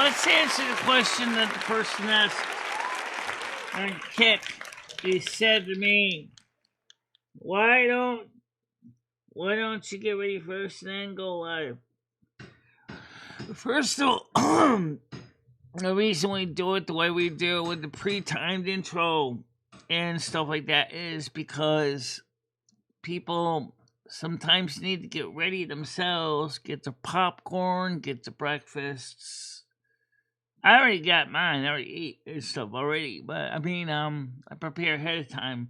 let's answer the question that the person asked on Kick. He said to me, why don't you get ready first and then go live? First of all, the reason we do it the way we do with the pre-timed intro and stuff like that is because people sometimes need to get ready themselves, get their popcorn, get their breakfasts. I already got mine. I already ate and stuff already. But, I mean, I prepare ahead of time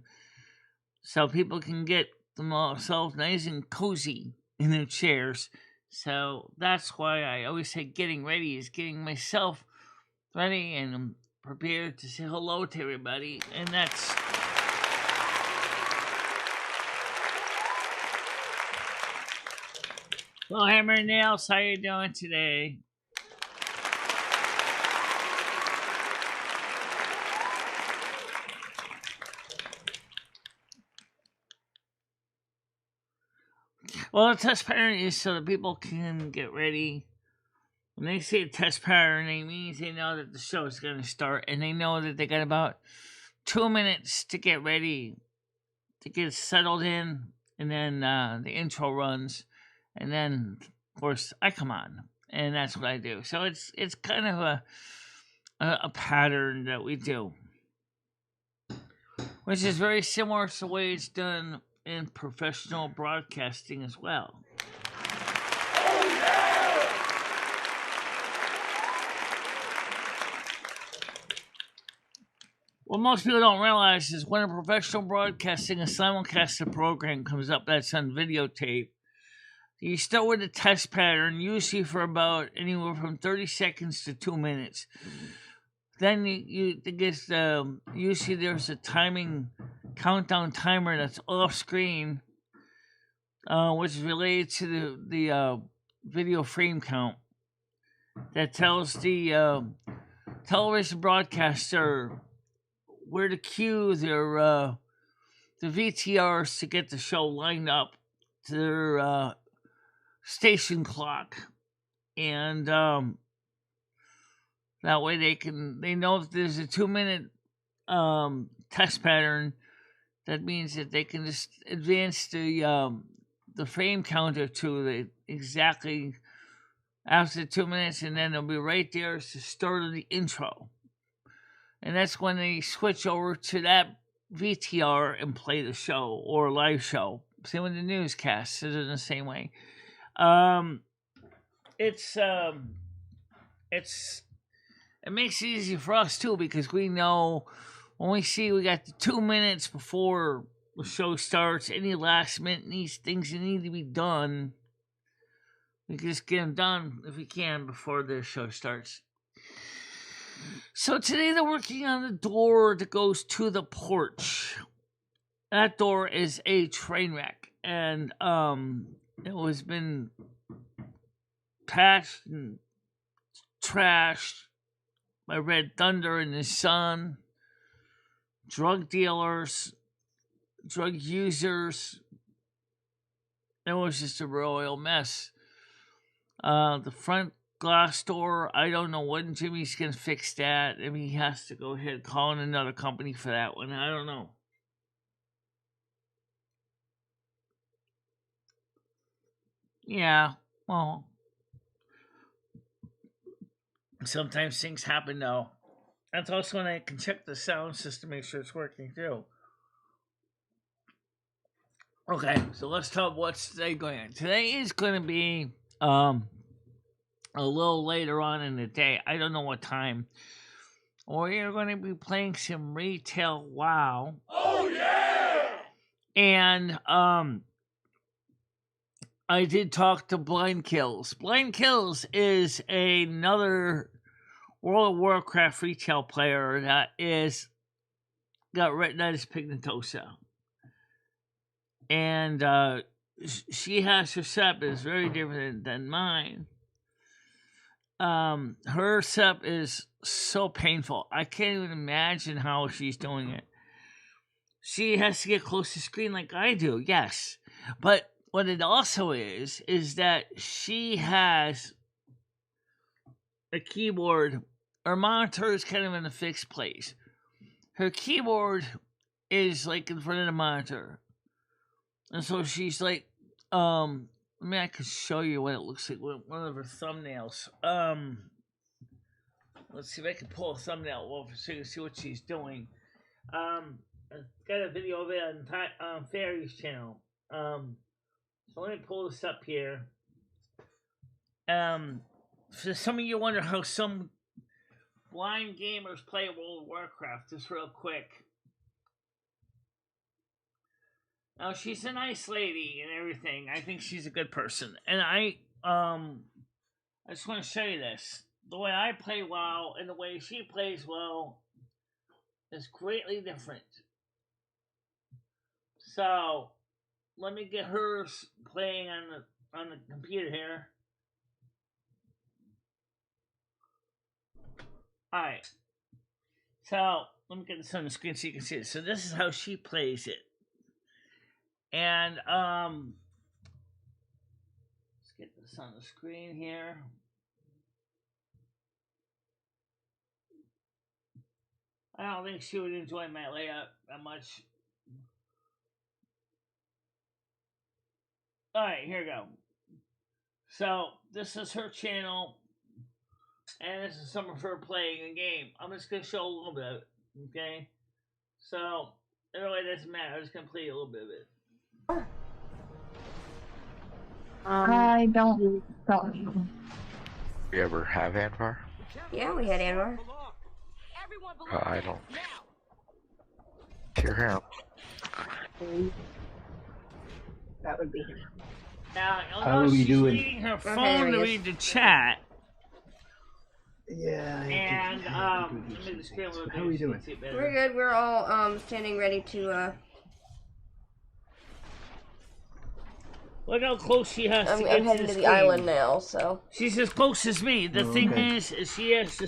so people can get themselves nice and cozy in their chairs. So that's why I always say getting ready is getting myself ready and I'm prepared to say hello to everybody. And that's... Well, Hammer and Nails, how you doing today? Well, the test pattern is so that people can get ready. When they say a test pattern, it means they know that the show is going to start, and they know that they got about 2 minutes to get ready, to get settled in, and then the intro runs, and then, of course, I come on, and that's what I do. So it's kind of a pattern that we do, which is very similar to the way it's done in professional broadcasting as well. Oh, yeah! What most people don't realize is when a professional broadcasting, a simulcasted program comes up that's on videotape, you start with a test pattern, usually for about anywhere from 30 seconds to 2 minutes. Then usually there's a countdown timer that's off screen, which is related to the video frame count that tells the television broadcaster where to cue their the VTRs to get the show lined up to their station clock, and that way they know if there's a 2 minute test pattern. That means that they can just advance the frame counter to exactly after 2 minutes, and then they'll be right there as the start of the intro. And that's when they switch over to that VTR and play the show or live show. Same with the newscasts, it's in the same way. It makes it easy for us too, because we know when we see we got the 2 minutes before the show starts, any last minute things that need to be done, we can just get them done if we can before the show starts. So today they're working on the door that goes to the porch. That door is a train wreck, and it was been patched and trashed by Red Thunder and his son, drug dealers, drug users. It was just a royal mess. The front glass door, I don't know when Jimmy's going to fix that. I mean, he has to go ahead and call in another company for that one. I don't know. Yeah, well, sometimes things happen though. That's also when I can check the sound system, make sure it's working too. Okay, so let's talk what's today going on. Today is going to be a little later on in the day. I don't know what time. We're going to be playing some retail WoW. Oh yeah! And I did talk to Blind Kills. Blind Kills is another World of Warcraft retail player that got retinitis pigmentosa. And she has her setup is very different than mine. Her setup is so painful. I can't even imagine how she's doing it. She has to get close to the screen like I do, yes. But what it also is that she has a keyboard. Her monitor is kind of in a fixed place. Her keyboard is like in front of the monitor. And so she's like, I mean, I could show you what it looks like with one of her thumbnails. Let's see if I can pull a thumbnail over so you can see what she's doing. I've got a video of it on Fairy's channel. So let me pull this up here. For some of you wonder how some blind gamers play World of Warcraft, just real quick. Now, she's a nice lady and everything. I think she's a good person. And I just want to show you this. The way I play WoW and the way she plays WoW is greatly different. So, let me get hers playing on the computer here. Alright. So, let me get this on the screen so you can see it. So, this is how she plays it. And, let's get this on the screen here. I don't think she would enjoy my layout that much. Alright, here we go. So, this is her channel. And this is some of her playing a game. I'm just going to show a little bit of it. Okay? So, it really doesn't matter. I'm just going to play a little bit of it. I don't. You ever have Anvar? Yeah, we had Anwar. I don't. Hear him. That would be him. Now, How are we she's doing? reading her phone to read the chat. Yeah. And, How are we doing? We're good. We're all standing ready to. Look how close she has to get I'm heading to the screen. island now, so. She's as close as me. The thing is she has to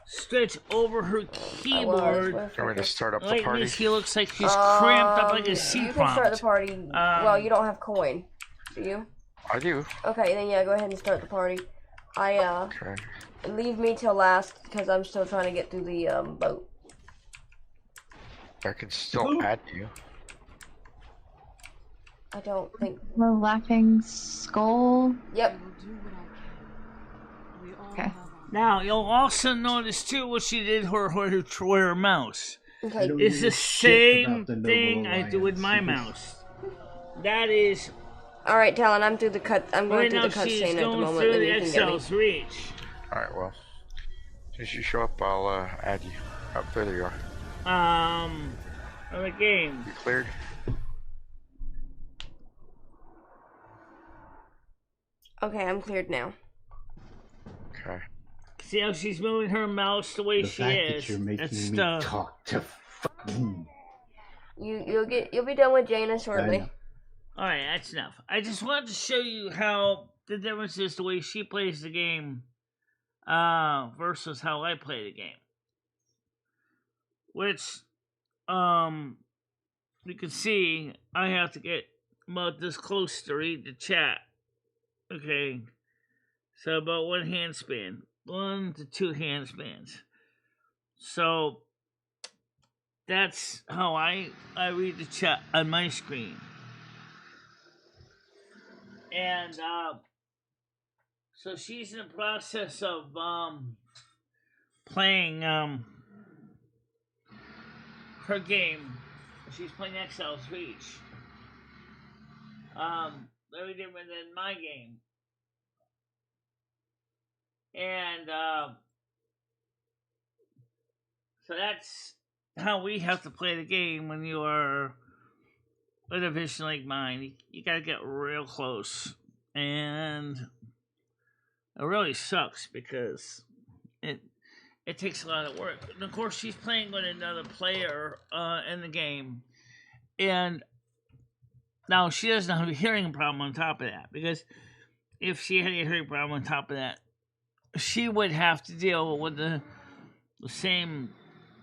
stretch over her keyboard. You want me to start up the Like party? me, she looks like she's cramped up like a You sea can start the prompt. party. Well, you don't have coin. Do you? I do. Okay, then yeah, go ahead and start the party. Okay. Leave me till last because I'm still trying to get through the boat. I can still add you. I don't think. The laughing skull. Yep. Okay. Now, you'll also notice too what she did for her mouse. Okay. It's the same thing I do with my mouse. That is. All right, Talon. I'm through the cut. I'm going Right through now, the she's cutscene at the going moment. through Then the you can get me. Excel's reach. Alright, well. As soon as you show up, I'll add you. Oh, there you are. On the game. You cleared? Okay, I'm cleared now. Okay. See how she's moving her mouse the way The she fact is. that you're making That's me the talk to fucking. You'll be done with Jaina shortly. know. Alright, that's enough. I just wanted to show you how the difference is the way she plays the game versus how I play the game. Which you can see I have to get about this close to read the chat. Okay. So about 1 hand span. 1 to 2 hand spans. So that's how I read the chat on my screen. And so she's in the process of playing her game. She's playing Excel's Reach. Very different than my game. And so that's how we have to play the game when you are with a vision like mine. You gotta get real close. And it really sucks because it takes a lot of work. And of course she's playing with another player in the game. And now she doesn't have a hearing problem on top of that, because if she had a hearing problem on top of that, she would have to deal with the same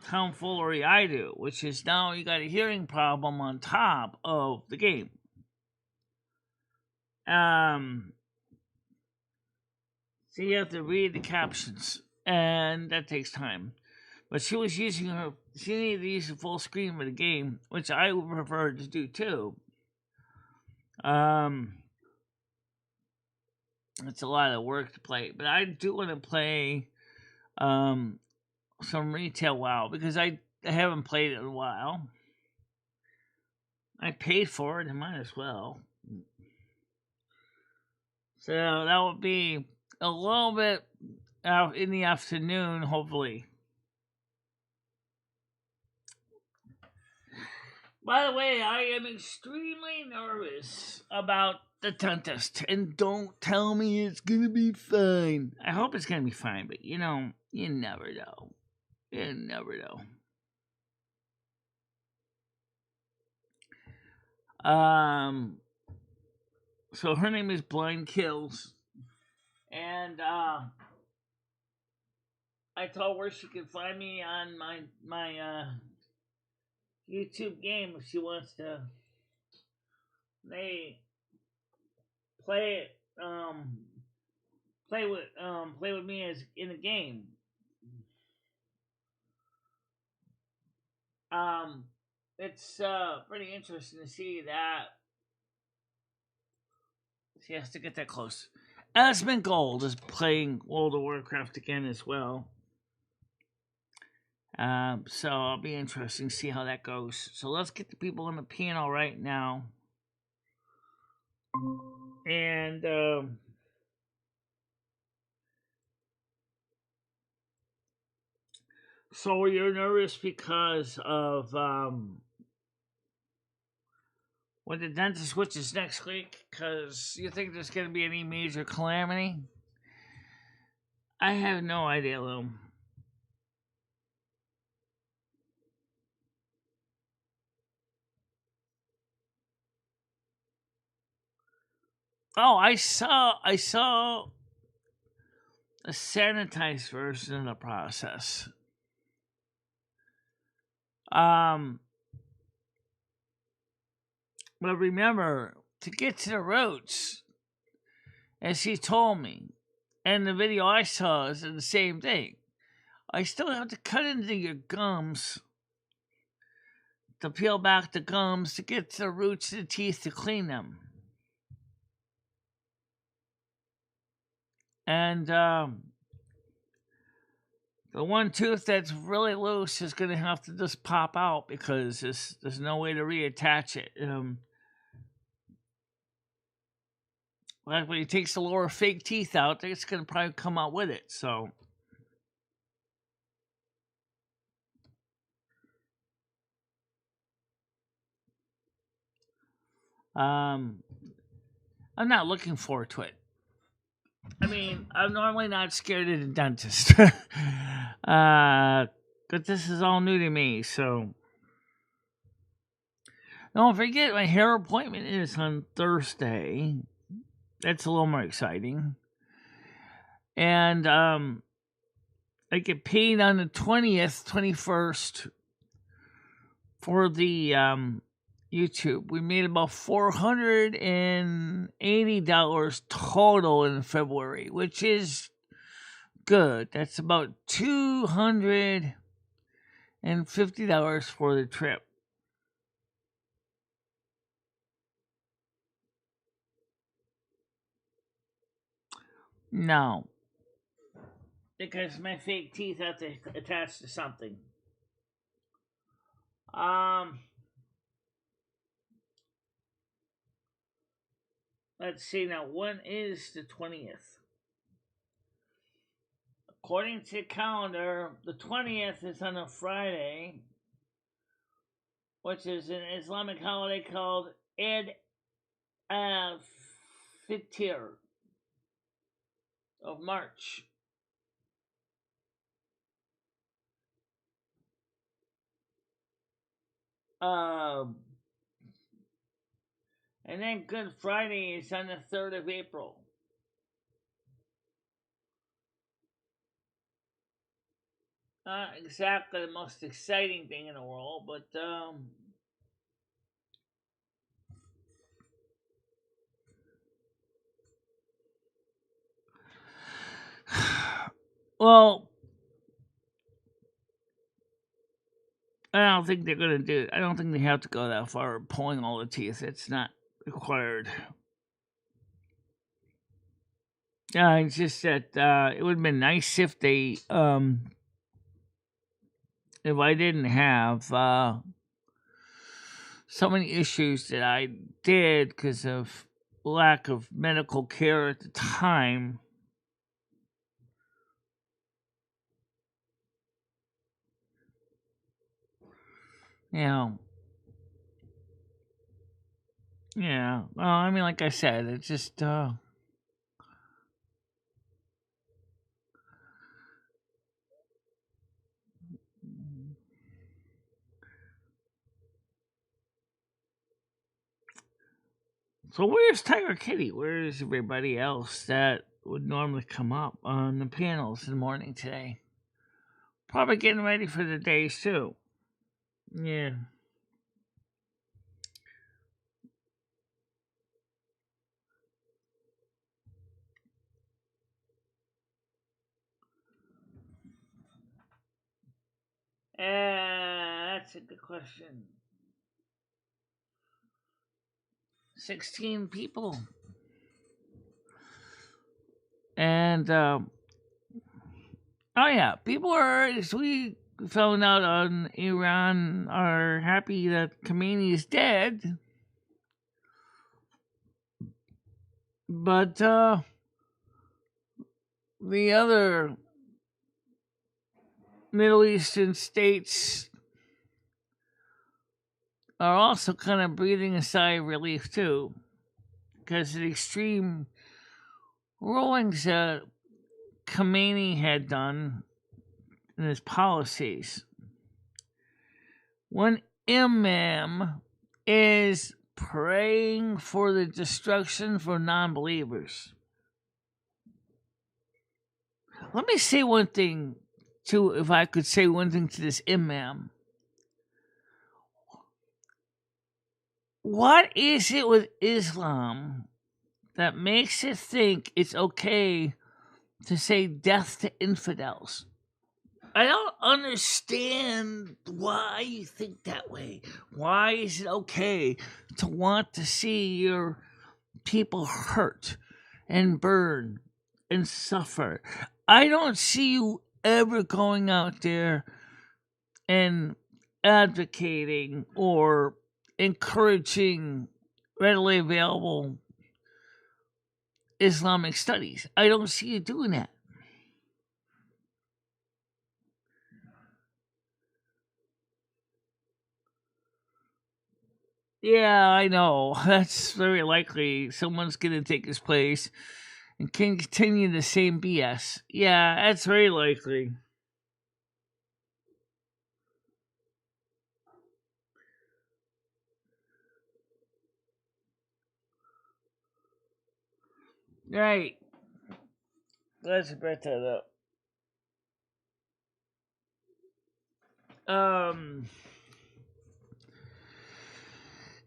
tomfoolery I do, which is now you got a hearing problem on top of the game. See, So you have to read the captions, and that takes time. But she was using she needed to use the full screen for the game, which I would prefer to do too. It's a lot of work to play, but I do want to play some retail WoW because I haven't played it in a while. I paid for it, I might as well. So that would be a little bit out in the afternoon, hopefully. By the way, I am extremely nervous about the dentist, and don't tell me it's gonna be fine. I hope it's gonna be fine, but you know, you never know. You never know. So her name is Blind Kills, and I told her she could find me on my YouTube game if she wants to. They play it, play with me as in a game. It's pretty interesting to see that. She has to get that close. Asmund Gold is playing World of Warcraft again as well. So it'll be interesting to see how that goes. So let's get the people on the panel right now. And so you're nervous because of when the dentist switches next week, because you think there's going to be any major calamity? I have no idea, Lou. Oh, I saw a sanitized version of the process. But remember, to get to the roots, as he told me, and the video I saw is the same thing. I still have to cut into your gums to peel back the gums to get to the roots of the teeth to clean them. And the one tooth that's really loose is going to have to just pop out because there's no way to reattach it. Like when he takes the lower fake teeth out, it's going to probably come out with it. So, I'm not looking forward to it. I mean, I'm normally not scared of the dentist. But this is all new to me, so. Don't forget, my hair appointment is on Thursday. That's a little more exciting. And I get paid on the 20th, 21st for the YouTube. We made about $480 total in February, which is good. That's about $250 for the trip. No. Because my fake teeth have to attach to something. Let's see now. When is the 20th? According to the calendar, the 20th is on a Friday, which is an Islamic holiday called Eid al-Fitr of March. And then Good Friday is on the 3rd of April. Not exactly the most exciting thing in the world, but Well, I don't think they're going to do it. I don't think they have to go that far pulling all the teeth. It's not required. It's just that it would have been nice if they, if I didn't have so many issues that I did because of lack of medical care at the time. You know, yeah. Well, I mean, like I said, it's just, so where's Tiger Kitty? Where's everybody else that would normally come up on the panels in the morning today? Probably getting ready for the days too. Yeah. That's a good question. 16 people. And, oh yeah, people are, as we found out on Iran, are happy that Khomeini is dead. But, the other Middle Eastern states are also kind of breathing a sigh of relief too, because of the extreme rulings that Khomeini had done in his policies. When Imam is praying for the destruction for non-believers. Let me say one thing too, if I could say one thing to this Imam. What is it with Islam that makes it think it's okay to say death to infidels? I don't understand why you think that way. Why is it okay to want to see your people hurt and burn and suffer? I don't see you ever going out there and advocating or encouraging readily available Islamic studies. I don't see you doing that. Yeah, I know. That's very likely someone's going to take his place and continue the same BS. Yeah, that's very likely. Right. Let's break that up.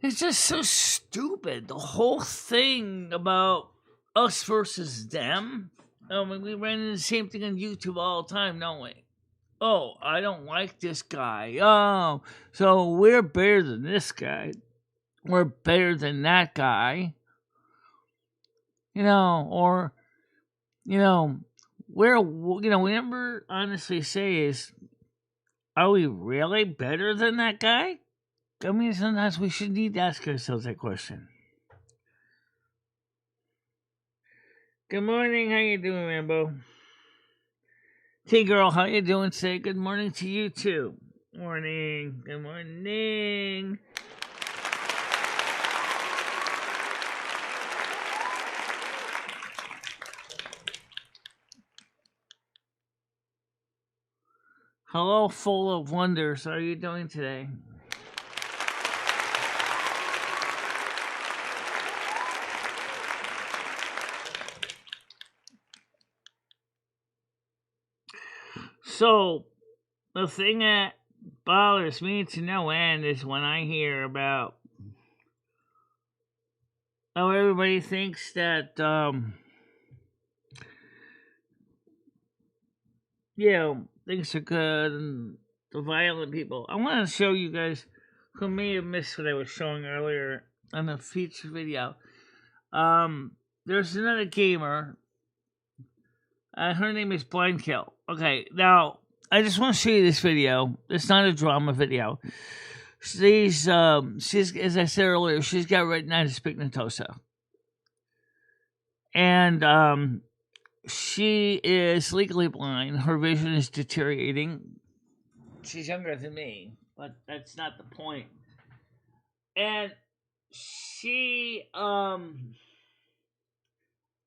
It's just so stupid. The whole thing about us versus them. I mean, we run into the same thing on YouTube all the time, don't we? Oh, I don't like this guy. Oh, so we're better than this guy. We're better than that guy. Or, we never honestly say is, are we really better than that guy? I mean, sometimes we should need to ask ourselves that question. Good morning, how you doing, Rambo? T-Girl, how you doing? Say good morning to you, too. Morning. Good morning. Hello, full of wonders. How are you doing today? So, the thing that bothers me to no end is when I hear about how everybody thinks that things are good and the violent people. I want to show you guys who may have missed what I was showing earlier on the feature video. There's another gamer. Her name is Blind Kill. Okay, now I just want to show you this video. It's not a drama video. She's as I said earlier, she's got retinitis pigmentosa, and she is legally blind. Her vision is deteriorating. She's younger than me, but that's not the point. And she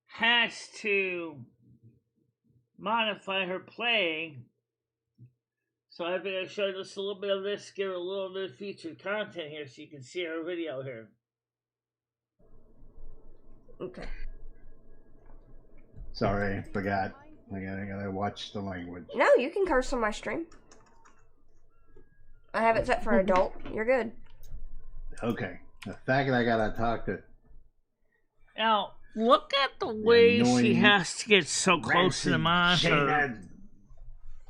has to modify her playing. So I think I'll show you just a little bit of this, give her a little bit of featured content here so you can see her video here. Okay. Sorry, forgot. I gotta watch the language. No, you can curse on my stream. I have it set for adult. You're good. Okay. The fact that I gotta talk to. Now, look at the way she has to get so close to the monster.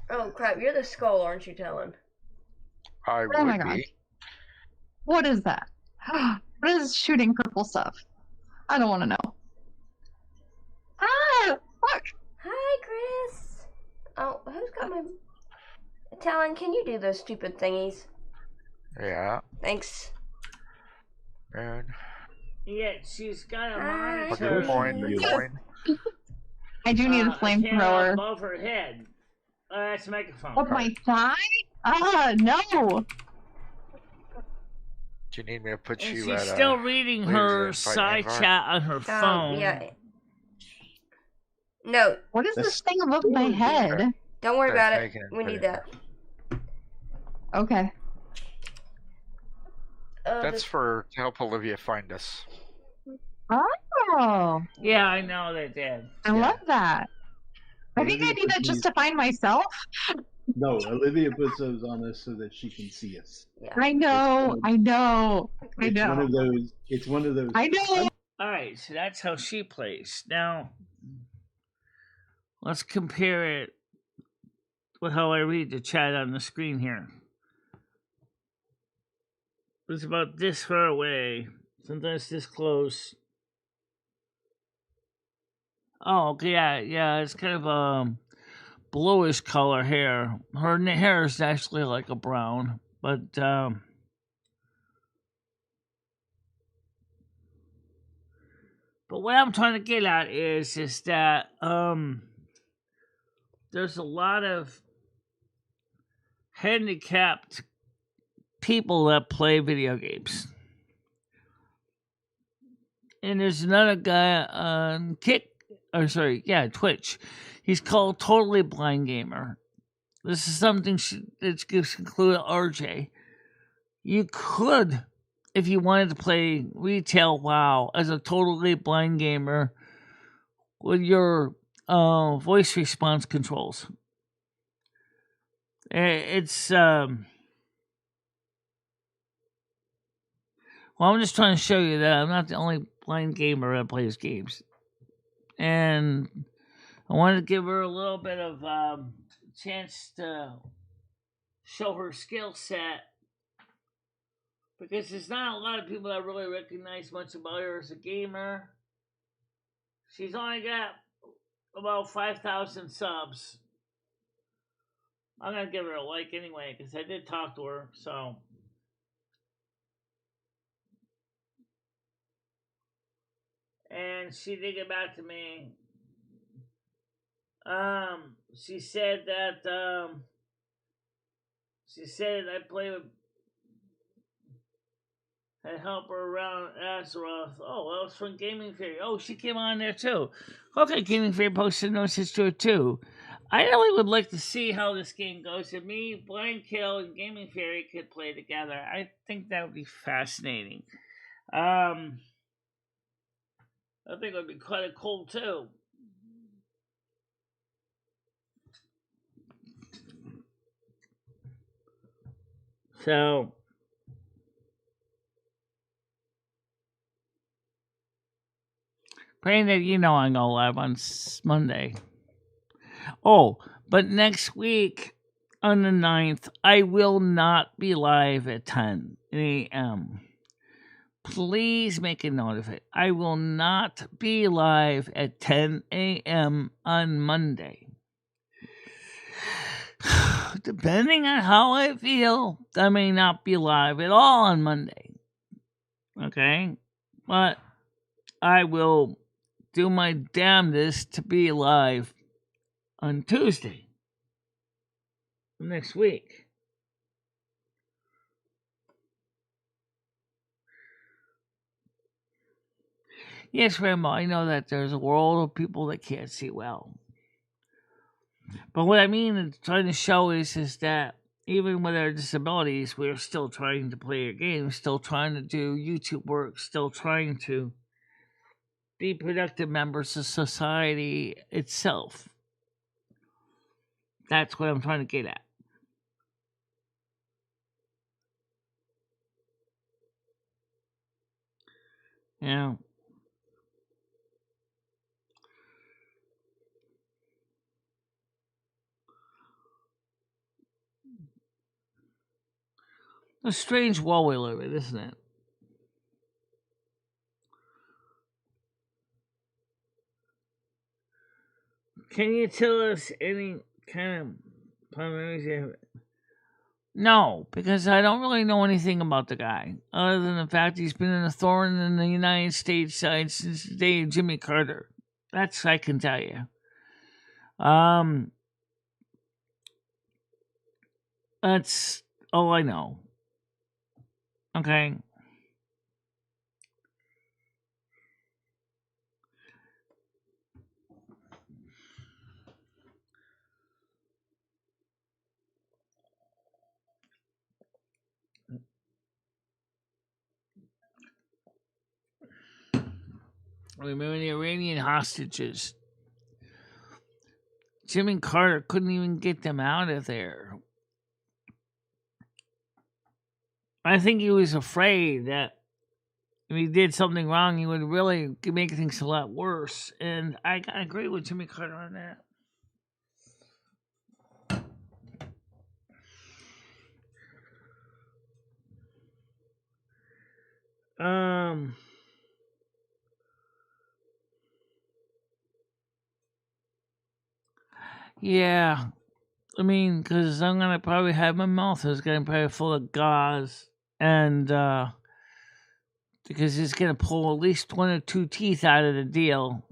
Oh crap, you're the skull, aren't you, Talon? I Oh my would god. be. What is that? What is shooting purple stuff? I don't want to know. Ah! Fuck! Hi, Chris. Oh, who's got my... Talon, can you do those stupid thingies? Yeah. Thanks. And Yeah, she's got a Hi, but monitor. the point, the point. I do need a camera flamethrower. above her head. That's a microphone. Up my thigh? Ah, no! Do you need me to put And you she's at still reading laser her and fighting side environment? chat on her phone. Yeah. No, What is This- this thing above my head? don't worry That's about it. making it We need pretty. that. Okay. That's for to help Olivia find us. Oh, Yeah, I know they did. I love that. I think I Olivia need that puts just to find myself. No, Olivia puts those on us so that she can see us. Yeah. I know, I know, I It's one know. of those. It's one of those. I know. Alright, so that's how she plays. Now, let's compare it with how I read the chat on the screen here. It's about this far away, sometimes this close. Oh, okay, yeah, it's kind of a bluish color hair. Her hair is actually like a brown, but but what I'm trying to get at is that there's a lot of handicapped people that play video games. And there's another guy on Twitch. He's called Totally Blind Gamer. This is something that's included RJ. You could, if you wanted to play retail WoW as a totally blind gamer with your voice response controls. It's well, I'm just trying to show you that I'm not the only blind gamer that plays games. And I wanted to give her a little bit of chance to show her skill set, because there's not a lot of people that really recognize much about her as a gamer. She's only got about 5,000 subs. I'm going to give her a like anyway, because I did talk to her, so... And she did get back to me. She said that I play with, I help her around Azeroth. Oh, that was from Gaming Fairy. Oh, she came on there too. Okay, Gaming Fairy posted notices to it too. I really would like to see how this game goes. If me, Blind Kill, and Gaming Fairy could play together, I think that would be fascinating. I think it would be quite cool too. So, praying that you know I'm going live on Monday. Oh, But next week, on the 9th, I will not be live at 10 a.m. Please make a note of it. I will not be live at 10 a.m. on Monday. Depending on how I feel, I may not be live at all on Monday. Okay? But I will do my damnedest to be live on Tuesday next week. Yes, Rambo, I know that there's a world of people that can't see well. But what I mean and trying to show is that even with our disabilities, we're still trying to play a game, still trying to do YouTube work, still trying to be productive members of society itself. That's what I'm trying to get at. You know, a strange world we live in, isn't it? Can you tell us any kind of primaries you have? No, because I don't really know anything about the guy, other than the fact he's been a thorn in the United States side since the day of Jimmy Carter. That's I can tell you. That's all I know. Okay. Remember the Iranian hostages? Jimmy Carter couldn't even get them out of there. I think he was afraid that if he did something wrong, he would really make things a lot worse. And I agree with Jimmy Carter on that. Yeah. I mean, because I'm going to probably have my mouth is going to be probably full of gauze. And, because it's going to pull at least one or two teeth out of the deal.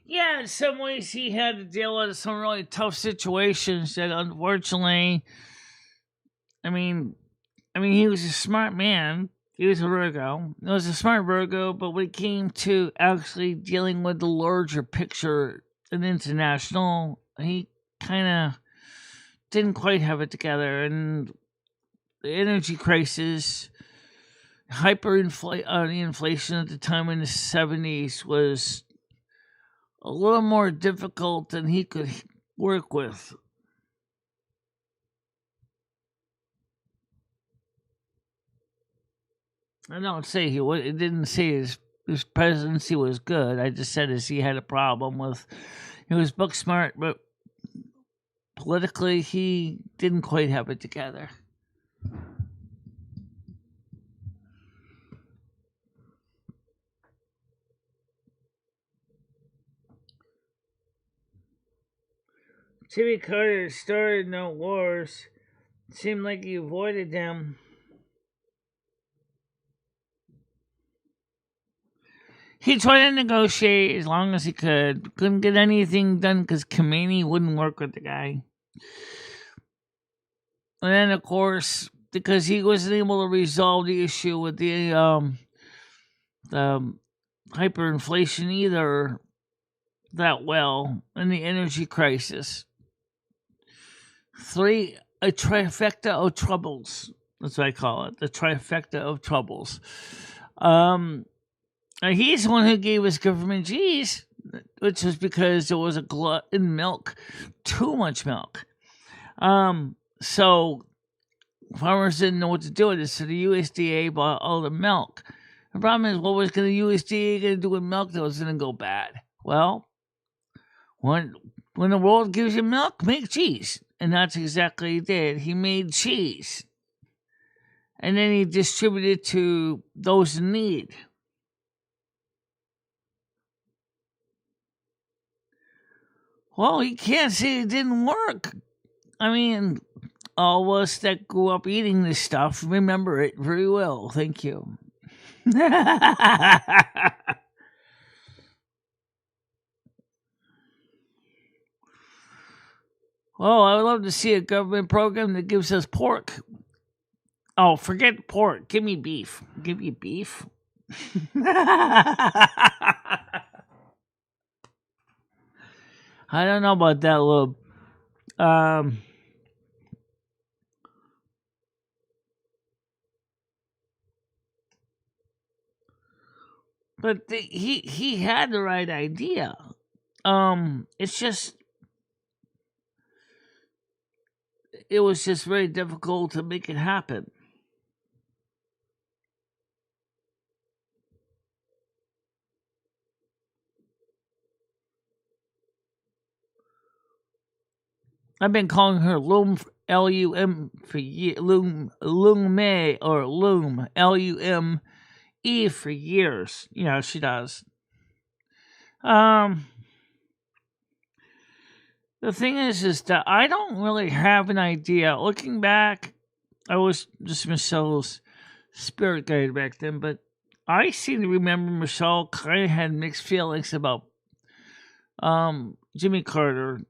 Yeah, in some ways he had to deal with some really tough situations that unfortunately, I mean, he was a smart man. He was a Virgo. He was a smart Virgo, but when it came to actually dealing with the larger picture and international, he kind of didn't quite have it together. And the energy crisis, inflation at the time in the 70s was a little more difficult than he could work with. I don't say it didn't say his presidency was good. I just said he had a problem with. He was book smart, but politically he didn't quite have it together. Jimmy Carter started no wars. It seemed like he avoided them. He tried to negotiate as long as he could. Couldn't get anything done because Khomeini wouldn't work with the guy. And then, of course, because he wasn't able to resolve the issue with the hyperinflation either that well, and the energy crisis. A trifecta of troubles. That's what I call it. The trifecta of troubles. He's the one who gave us government cheese, which was because there was a glut in milk, too much milk. So farmers didn't know what to do with it, so the USDA bought all the milk. The problem is, what was the USDA going to do with milk that was going to go bad? Well, when the world gives you milk, make cheese. And that's exactly what he did. He made cheese. And then he distributed to those in need. Well, you can't say it didn't work. I mean, all of us that grew up eating this stuff remember it very well. Thank you. Well, I would love to see a government program that gives us pork. Oh, forget pork. Give me beef. Give me beef. I don't know about that, little. But he had the right idea. It's just it was just very difficult to make it happen. I've been calling her Loom, L-U-M, for Lume, or Loom, L-U-M-E, for years. You know, she does. The thing is that I don't really have an idea. Looking back, I was just Michelle's spirit guide back then, but I seem to remember Michelle kind of had mixed feelings about Jimmy Carter.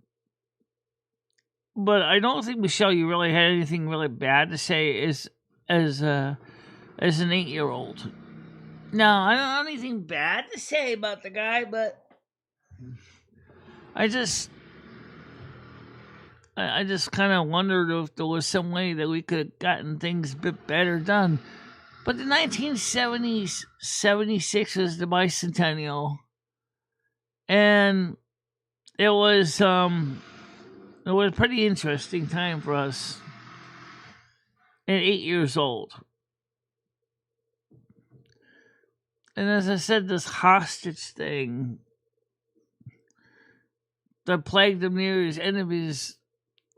But I don't think, Michelle, you really had anything really bad to say as an 8-year-old. No, I don't have anything bad to say about the guy, but I just kind of wondered if there was some way that we could have gotten things a bit better done. But the 1970s, 76 was the bicentennial, and it was a pretty interesting time for us at 8 years old. And as I said, this hostage thing that plagued him near his end of his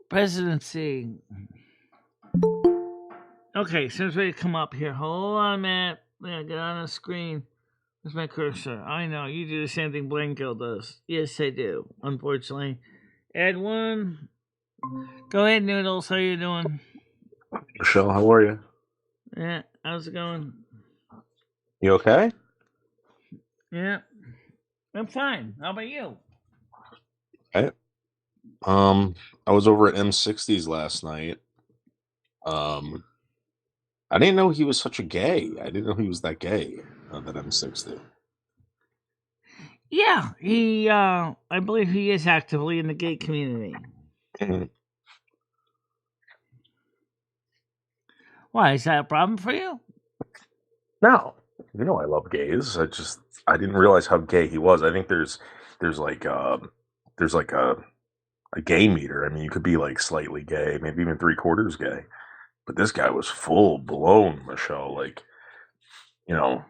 presidency. Okay, so it's ready to come up here. Hold on a minute. I gotta get on the screen. Where's my cursor? I know, you do the same thing Blanco does. Yes, I do, unfortunately. Add one. Go ahead, Noodles. How you doing? Michelle, how are you? Yeah, how's it going? You okay? Yeah, I'm fine. How about you? Okay. I was over at M60's last night. I didn't know he was such a gay. I didn't know he was that gay. That M60. Yeah, he. I believe he is actively in the gay community. Mhm. Why, is that a problem for you? No, you know I love gays. I didn't realize how gay he was. I think there's like a gay meter. I mean, you could be like slightly gay, maybe even 3/4 gay. But this guy was full blown, Michelle. Like, you know,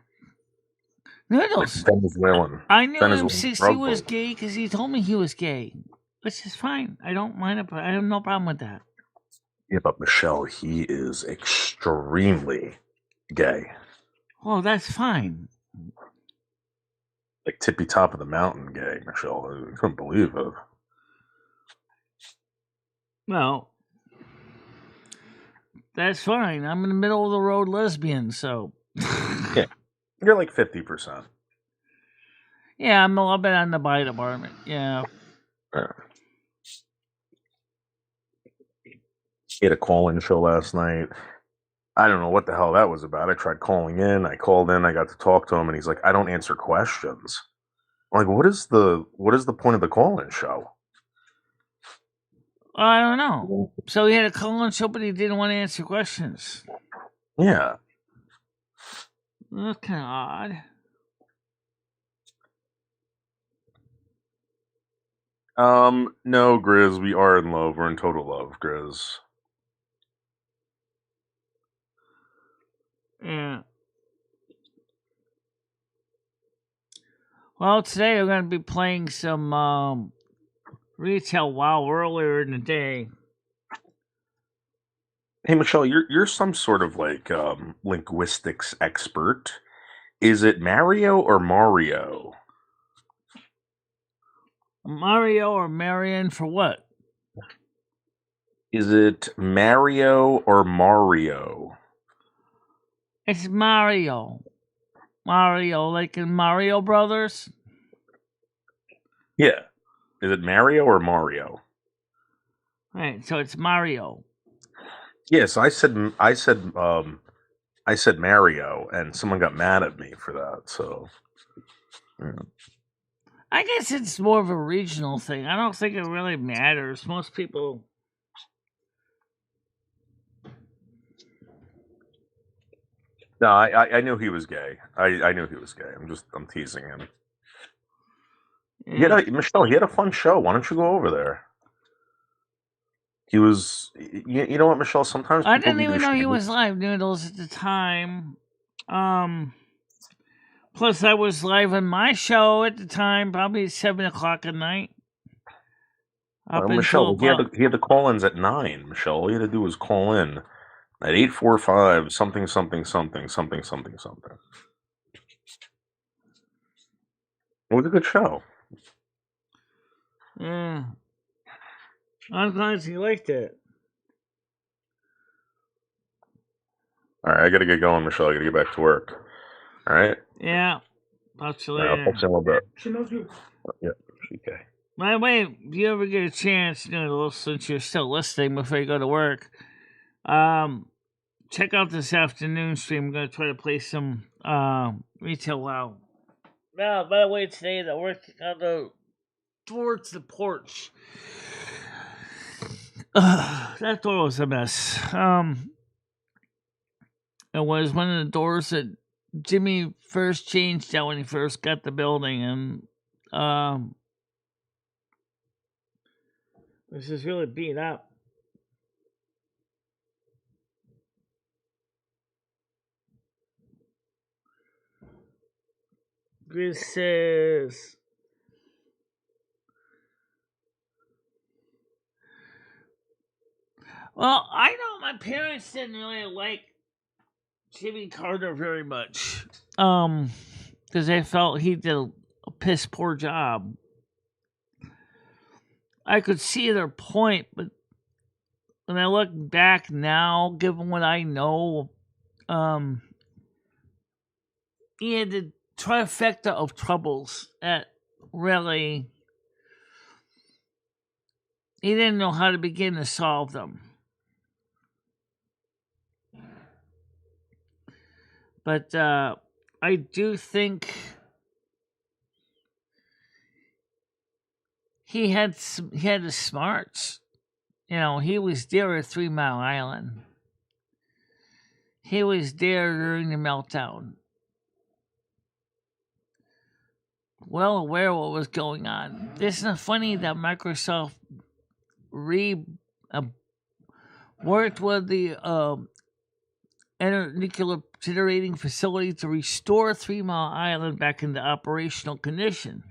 Noodles. like Venezuelan. I knew Venezuelan M60 drug was lord. gay because he told me he was gay, which is fine. I don't mind it. I have no problem with that. Yeah, but Michelle, he is extremely gay. Well, that's fine. Like tippy top of the mountain gay, Michelle. I couldn't believe it. Well, that's fine. I'm in the middle of the road lesbian, so. Yeah. You're like 50%. Yeah, I'm a little bit on the bi department. Yeah. He had a call-in show last night. I don't know what the hell that was about. I tried calling in. I called in. I got to talk to him, and he's like, "I don't answer questions." I'm like, what is the point of the call-in show? I don't know. So he had a call-in show, but he didn't want to answer questions. Yeah. That's kind of odd. No, Grizz, we are in love. We're in total love, Grizz. Yeah. Well, today we're going to be playing some retail WoW earlier in the day. Hey, Michelle, you're some sort of like linguistics expert. Is it Mario or Mario? Mario or Marion for what? Is it Mario or Mario? It's Mario. Mario, like in Mario Brothers? Yeah. Is it Mario or Mario? Right, so it's Mario. Yes, I said Mario, and someone got mad at me for that. So, yeah. I guess it's more of a regional thing. I don't think it really matters. Most people. No, I knew he was gay. I knew he was gay. I'm teasing him. Yeah. Michelle, he had a fun show. Why don't you go over there? He was, you know what, Michelle? Sometimes I people didn't be even know he ashamed. was live noodles at the time. Plus, I was live on my show at the time, probably 7 o'clock at night. Up Michelle, until he had the call-ins at 9. Michelle, all you had to do was call in at 845 something something something something something something. It was a good show. yeah. I'm glad you liked it. All right, I got to get going, Michelle. I got to get back to work. All right. Yeah. Talk to you All right, later. I'll talk to you in a little bit. She knows you. Yeah. Okay. By the way, if you ever get a chance, since you're still listening before you go to work, check out this afternoon stream. I'm gonna try to play some retail WoW. Now, by the way, today that we're on the towards the porch. That door was a mess. It was one of the doors that Jimmy first changed out when he first got the building, and this is really beat up. This says, well, I know my parents didn't really like Jimmy Carter very much. Because they felt he did a piss poor job. I could see their point, but when I look back now, given what I know, he had the trifecta of troubles that really he didn't know how to begin to solve them. But I do think he had the smarts. He was there at 3 Mile Island. He was there during the meltdown. Well aware of what was going on. Isn't it funny that Microsoft worked with the nuclear generating facility to restore 3 Mile Island back into operational condition?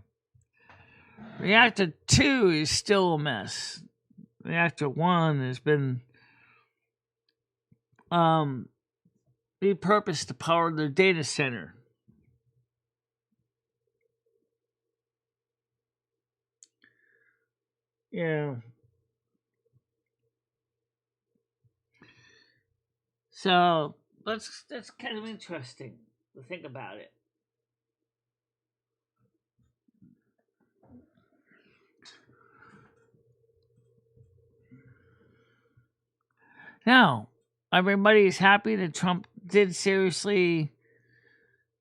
Reactor 2 is still a mess. Reactor 1 has been repurposed to power their data center. Yeah. So that's kind of interesting to think about it. Now, everybody's happy that Trump did seriously,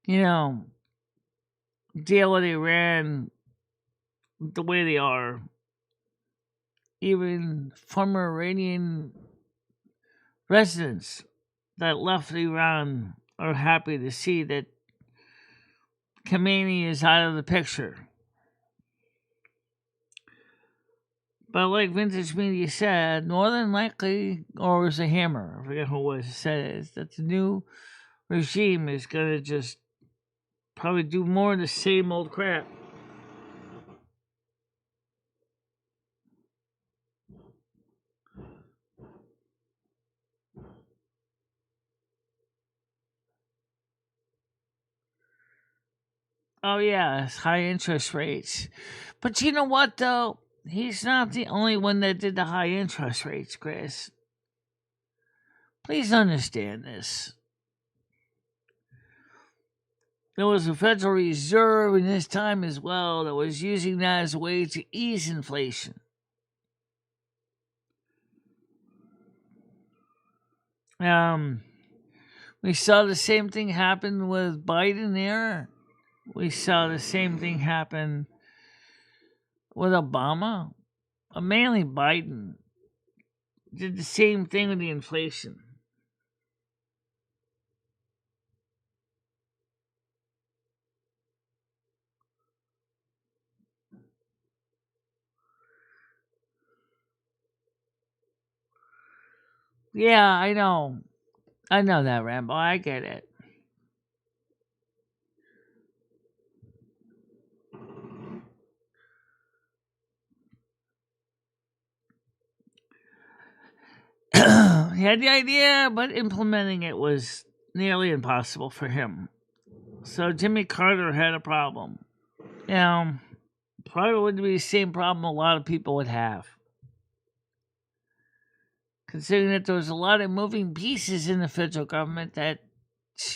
deal with Iran the way they are. Even former Iranian residents that left Iran are happy to see that Khamenei is out of the picture. But like Vintage Media said, more than likely, or was a hammer, I forget who it was, said it, that the new regime is going to just probably do more of the same old crap. Oh, yeah, it's high interest rates. But you know what, though? He's not the only one that did the high interest rates, Chris. Please understand this. There was a Federal Reserve in his time as well that was using that as a way to ease inflation. We saw the same thing happen with Biden there. We saw the same thing happen with Obama. Mainly Biden did the same thing with the inflation. Yeah, I know. I know that, Rambo. I get it. He had the idea, but implementing it was nearly impossible for him. So Jimmy Carter had a problem. Probably wouldn't be the same problem a lot of people would have. Considering that there was a lot of moving pieces in the federal government that,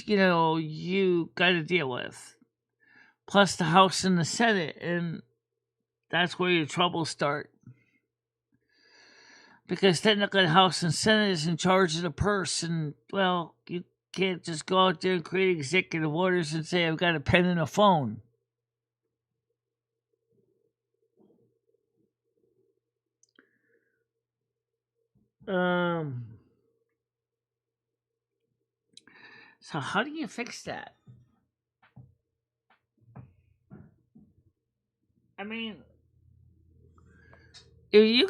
you got to deal with. Plus the House and the Senate, and that's where your troubles start. Because technically the House and Senate is in charge of the purse, and, well, you can't just go out there and create executive orders and say, I've got a pen and a phone. So how do you fix that? I mean, if you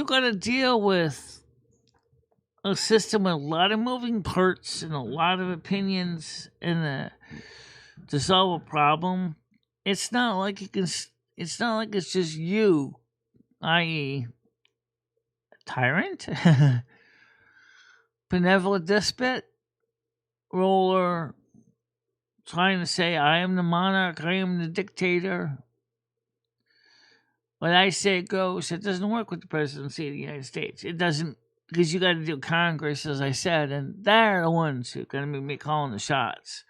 gotta deal with a system with a lot of moving parts and a lot of opinions to solve a problem, it's not like it's not like it's just you, i.e., tyrant, benevolent despot, ruler, trying to say, I am the monarch, I am the dictator. When I say it goes, it doesn't work with the presidency of the United States. It doesn't, because you got to do Congress, as I said, and they're the ones who are going to be calling the shots.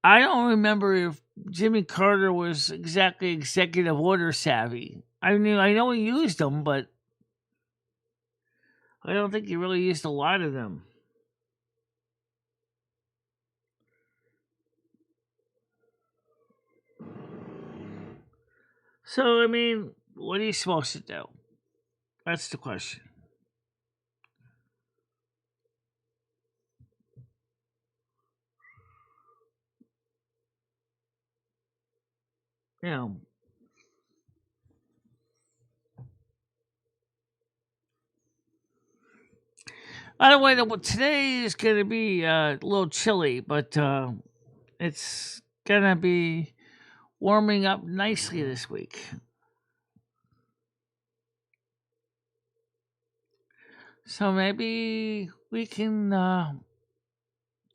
I don't remember if Jimmy Carter was exactly executive order savvy. I know he used them, but I don't think he really used a lot of them. So, I mean, what are you supposed to do? That's the question. By the way, today is going to be a little chilly, but it's going to be warming up nicely this week. So maybe we can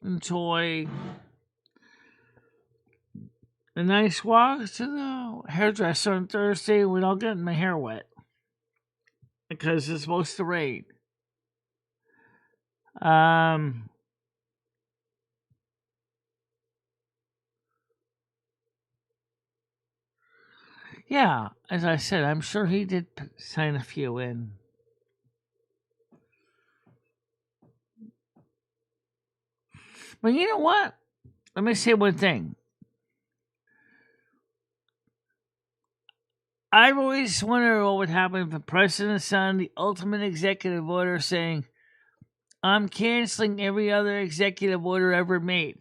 enjoy a nice walk to the hairdresser on Thursday without getting my hair wet. Because it's supposed to rain. Yeah, as I said, I'm sure he did sign a few in. But you know what? Let me say one thing. I've always wondered what would happen if the president signed the ultimate executive order saying, I'm canceling every other executive order ever made.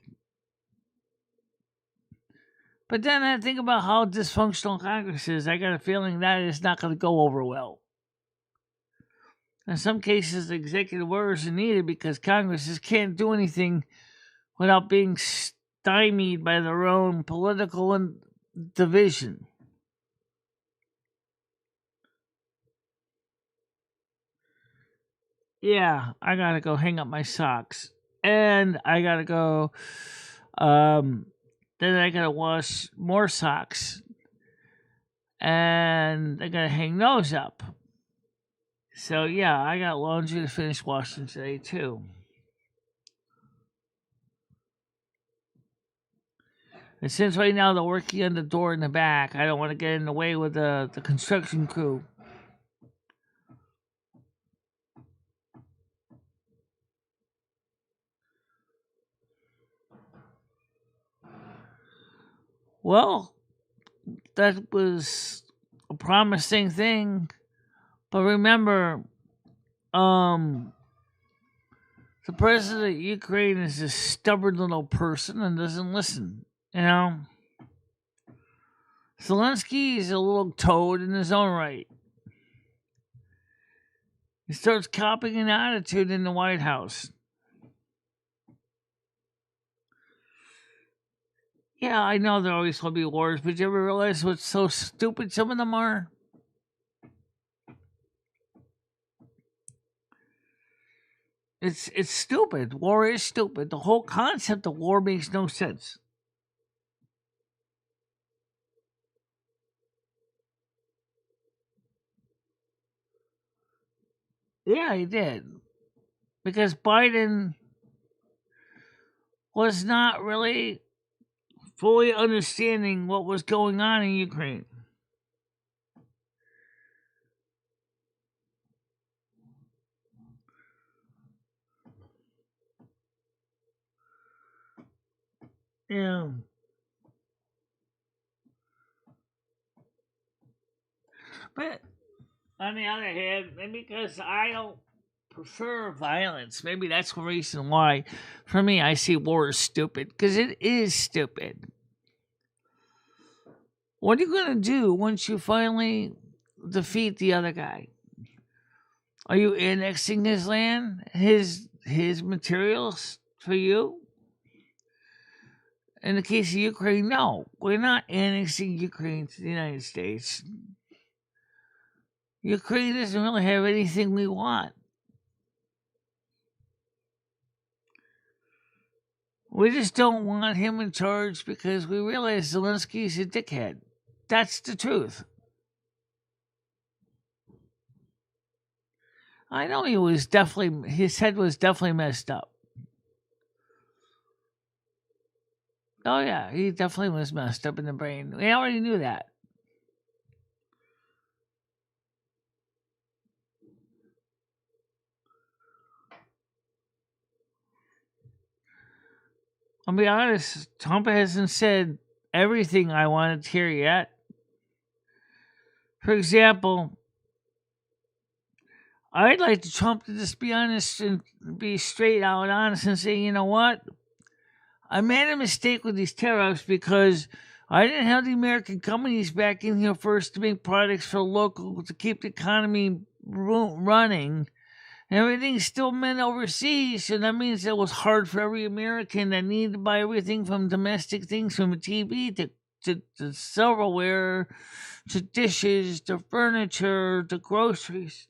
But then I think about how dysfunctional Congress is. I got a feeling that is not going to go over well. In some cases, executive orders are needed because Congress just can't do anything without being stymied by their own political division. Yeah, I gotta go hang up my socks. And I gotta go, then I gotta wash more socks. And I gotta hang those up. So yeah, I got laundry to finish washing today too. And since right now they're working on the door in the back, I don't want to get in the way with the construction crew. Well, that was a promising thing. But remember, the president of Ukraine is a stubborn little person and doesn't listen. You know? Zelensky is a little toad in his own right. He starts copying an attitude in the White House. Yeah, I know there always will be wars, but you ever realize what's so stupid some of them are? It's stupid. War is stupid. The whole concept of war makes no sense. Yeah, he did. Because Biden was not really fully understanding what was going on in Ukraine. Yeah. But on the other hand, maybe because I don't prefer violence, maybe that's the reason why, for me, I see war as stupid. Because it is stupid. What are you going to do once you finally defeat the other guy? Are you annexing his land, his materials for you? In the case of Ukraine, no. We're not annexing Ukraine to the United States. Ukraine doesn't really have anything we want. We just don't want him in charge because we realize Zelensky's a dickhead. That's the truth. I know his head was definitely messed up. Oh yeah, he definitely was messed up in the brain. We already knew that. I'll be honest, Trump hasn't said everything I wanted to hear yet. For example, I'd like to Trump to just be honest and be straight out honest and say, you know what? I made a mistake with these tariffs because I didn't have the American companies back in here first to make products for local to keep the economy running. Everything's still meant overseas, so that means it was hard for every American that needed to buy everything from domestic things, from a TV to silverware, to dishes, to furniture, to groceries.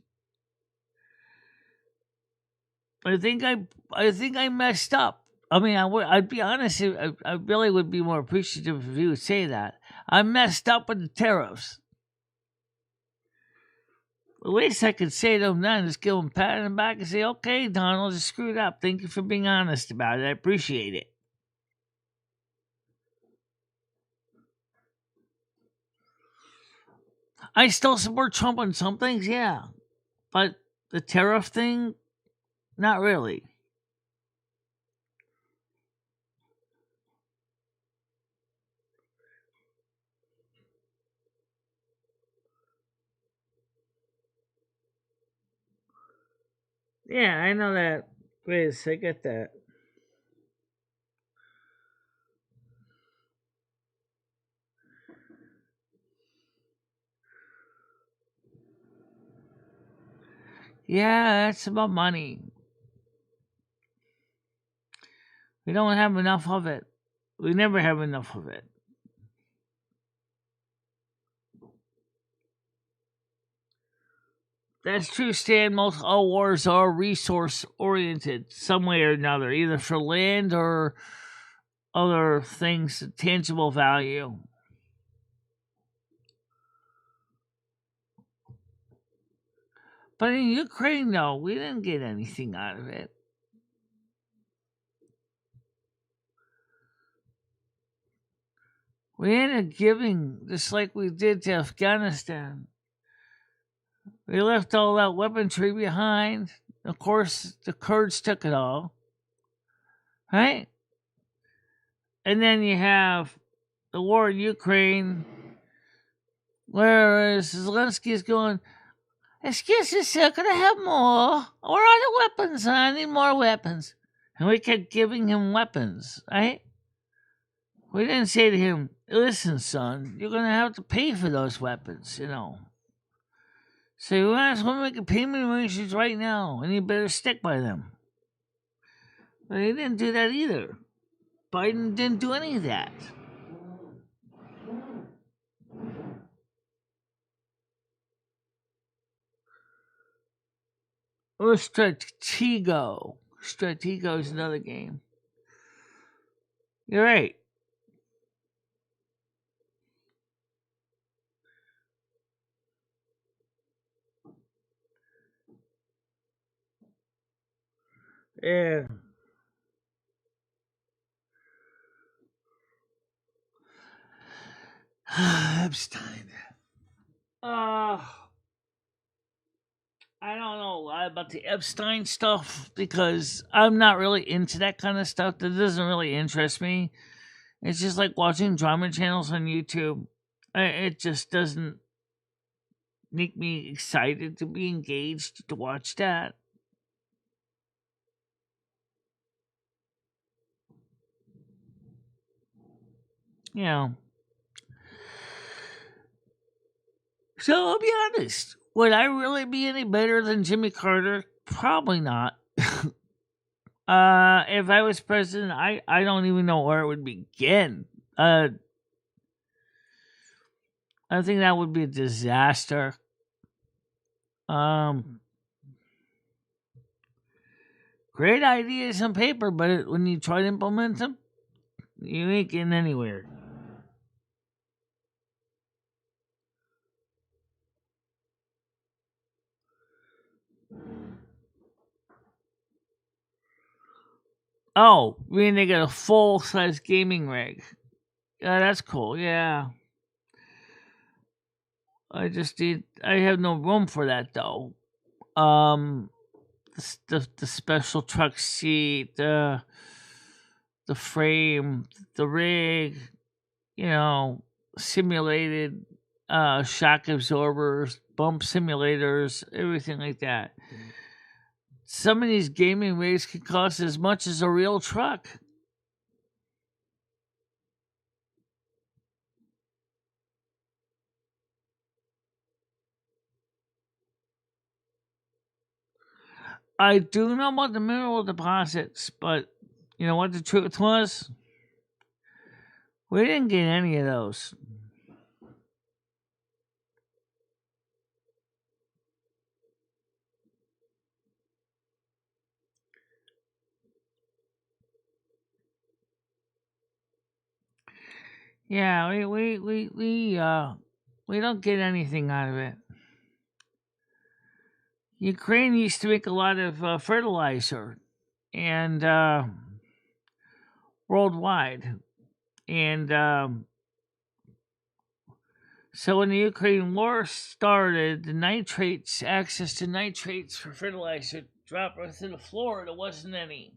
I think I messed up. I mean, I'd be honest. I really would be more appreciative if you would say that. I messed up with the tariffs. At least I could say to him then, just give him a pat on the back and say, okay, Donald, just screwed up. Thank you for being honest about it. I appreciate it. I still support Trump on some things, yeah. But the tariff thing, not really. Yeah, I know that. Riz, I get that. Yeah, it's about money. We don't have enough of it. We never have enough of it. That's true, Stan. Most all wars are resource oriented, some way or another, either for land or other things, tangible value. But in Ukraine, though, we didn't get anything out of it. We ended up giving, just like we did to Afghanistan. We left all that weaponry behind. Of course, the Kurds took it all. Right? And then you have the war in Ukraine, whereas Zelensky's going, excuse me, sir, could I have more? Where are the weapons? I need more weapons. And we kept giving him weapons, right? We didn't say to him, listen, son, you're going to have to pay for those weapons, you know. So you might as well make a payment arrangements right now, and you better stick by them. But he didn't do that either. Biden didn't do any of that. Or Stratego. Stratego is another game. You're right. Yeah. Epstein. I don't know a lot about the Epstein stuff because I'm not really into that kind of stuff. That doesn't really interest me. It's just like watching drama channels on YouTube. It just doesn't make me excited to be engaged to watch that. You know. So I'll be honest. Would I really be any better than Jimmy Carter? Probably not. If I was president, I don't even know where it would begin. I think that would be a disaster. Great ideas on paper, but when you try to implement them, you ain't getting anywhere. Oh, I mean they got a full-size gaming rig. Yeah, that's cool. Yeah. I have no room for that though. The special truck seat, the frame, the rig, you know, simulated shock absorbers, bump simulators, everything like that. Some of these gaming rigs can cost as much as a real truck. I do know about the mineral deposits, but you know what the truth was? We didn't get any of those. Yeah, we don't get anything out of it. Ukraine used to make a lot of fertilizer, and worldwide, and so when the Ukraine war started, the access to nitrates for fertilizer dropped right to the floor. There wasn't any.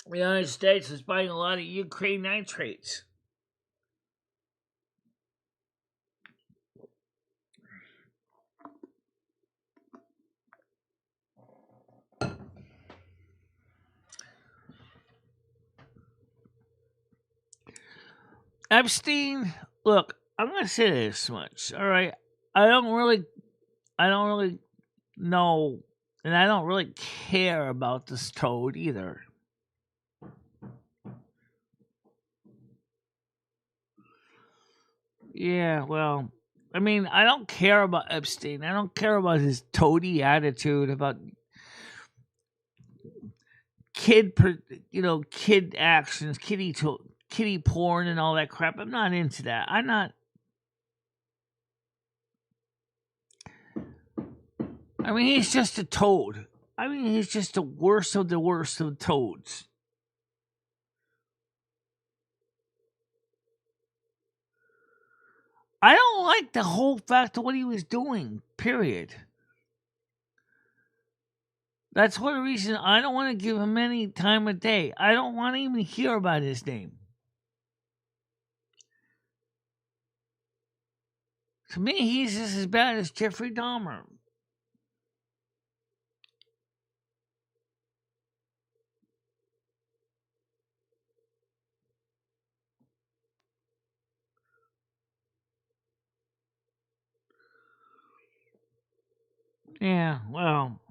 The United States was buying a lot of Ukraine nitrates. Epstein, look, I'm gonna say this much, all right? I don't really know, and I don't really care about this toad either. Yeah, well, I mean, I don't care about Epstein. I don't care about his toady attitude about kid actions, kitty porn and all that crap. I'm not into that. I'm not. I mean, he's just a toad. I mean, he's just the worst of toads. I don't like the whole fact of what he was doing, period. That's one reason I don't want to give him any time of day. I don't want to even hear about his name. To me, he's just as bad as Jeffrey Dahmer. Yeah, well.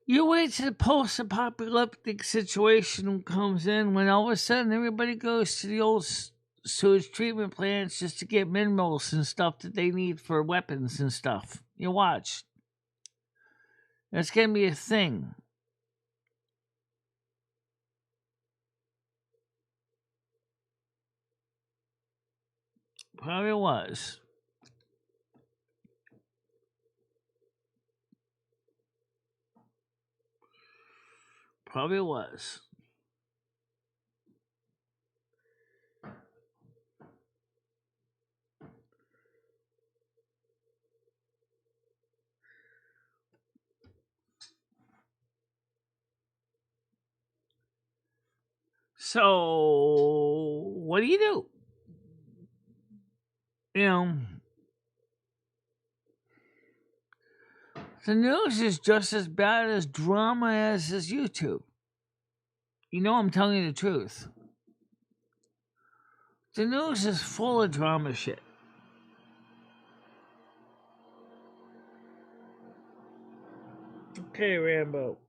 You wait till the post-apocalyptic situation comes in when all of a sudden everybody goes to the old sewage treatment plants just to get minerals and stuff that they need for weapons and stuff. You watch. That's going to be a thing. Probably was. Probably was. So, what do? You know, the news is just as bad as drama as is YouTube. You know I'm telling you the truth. The news is full of drama shit. Okay, Rambo.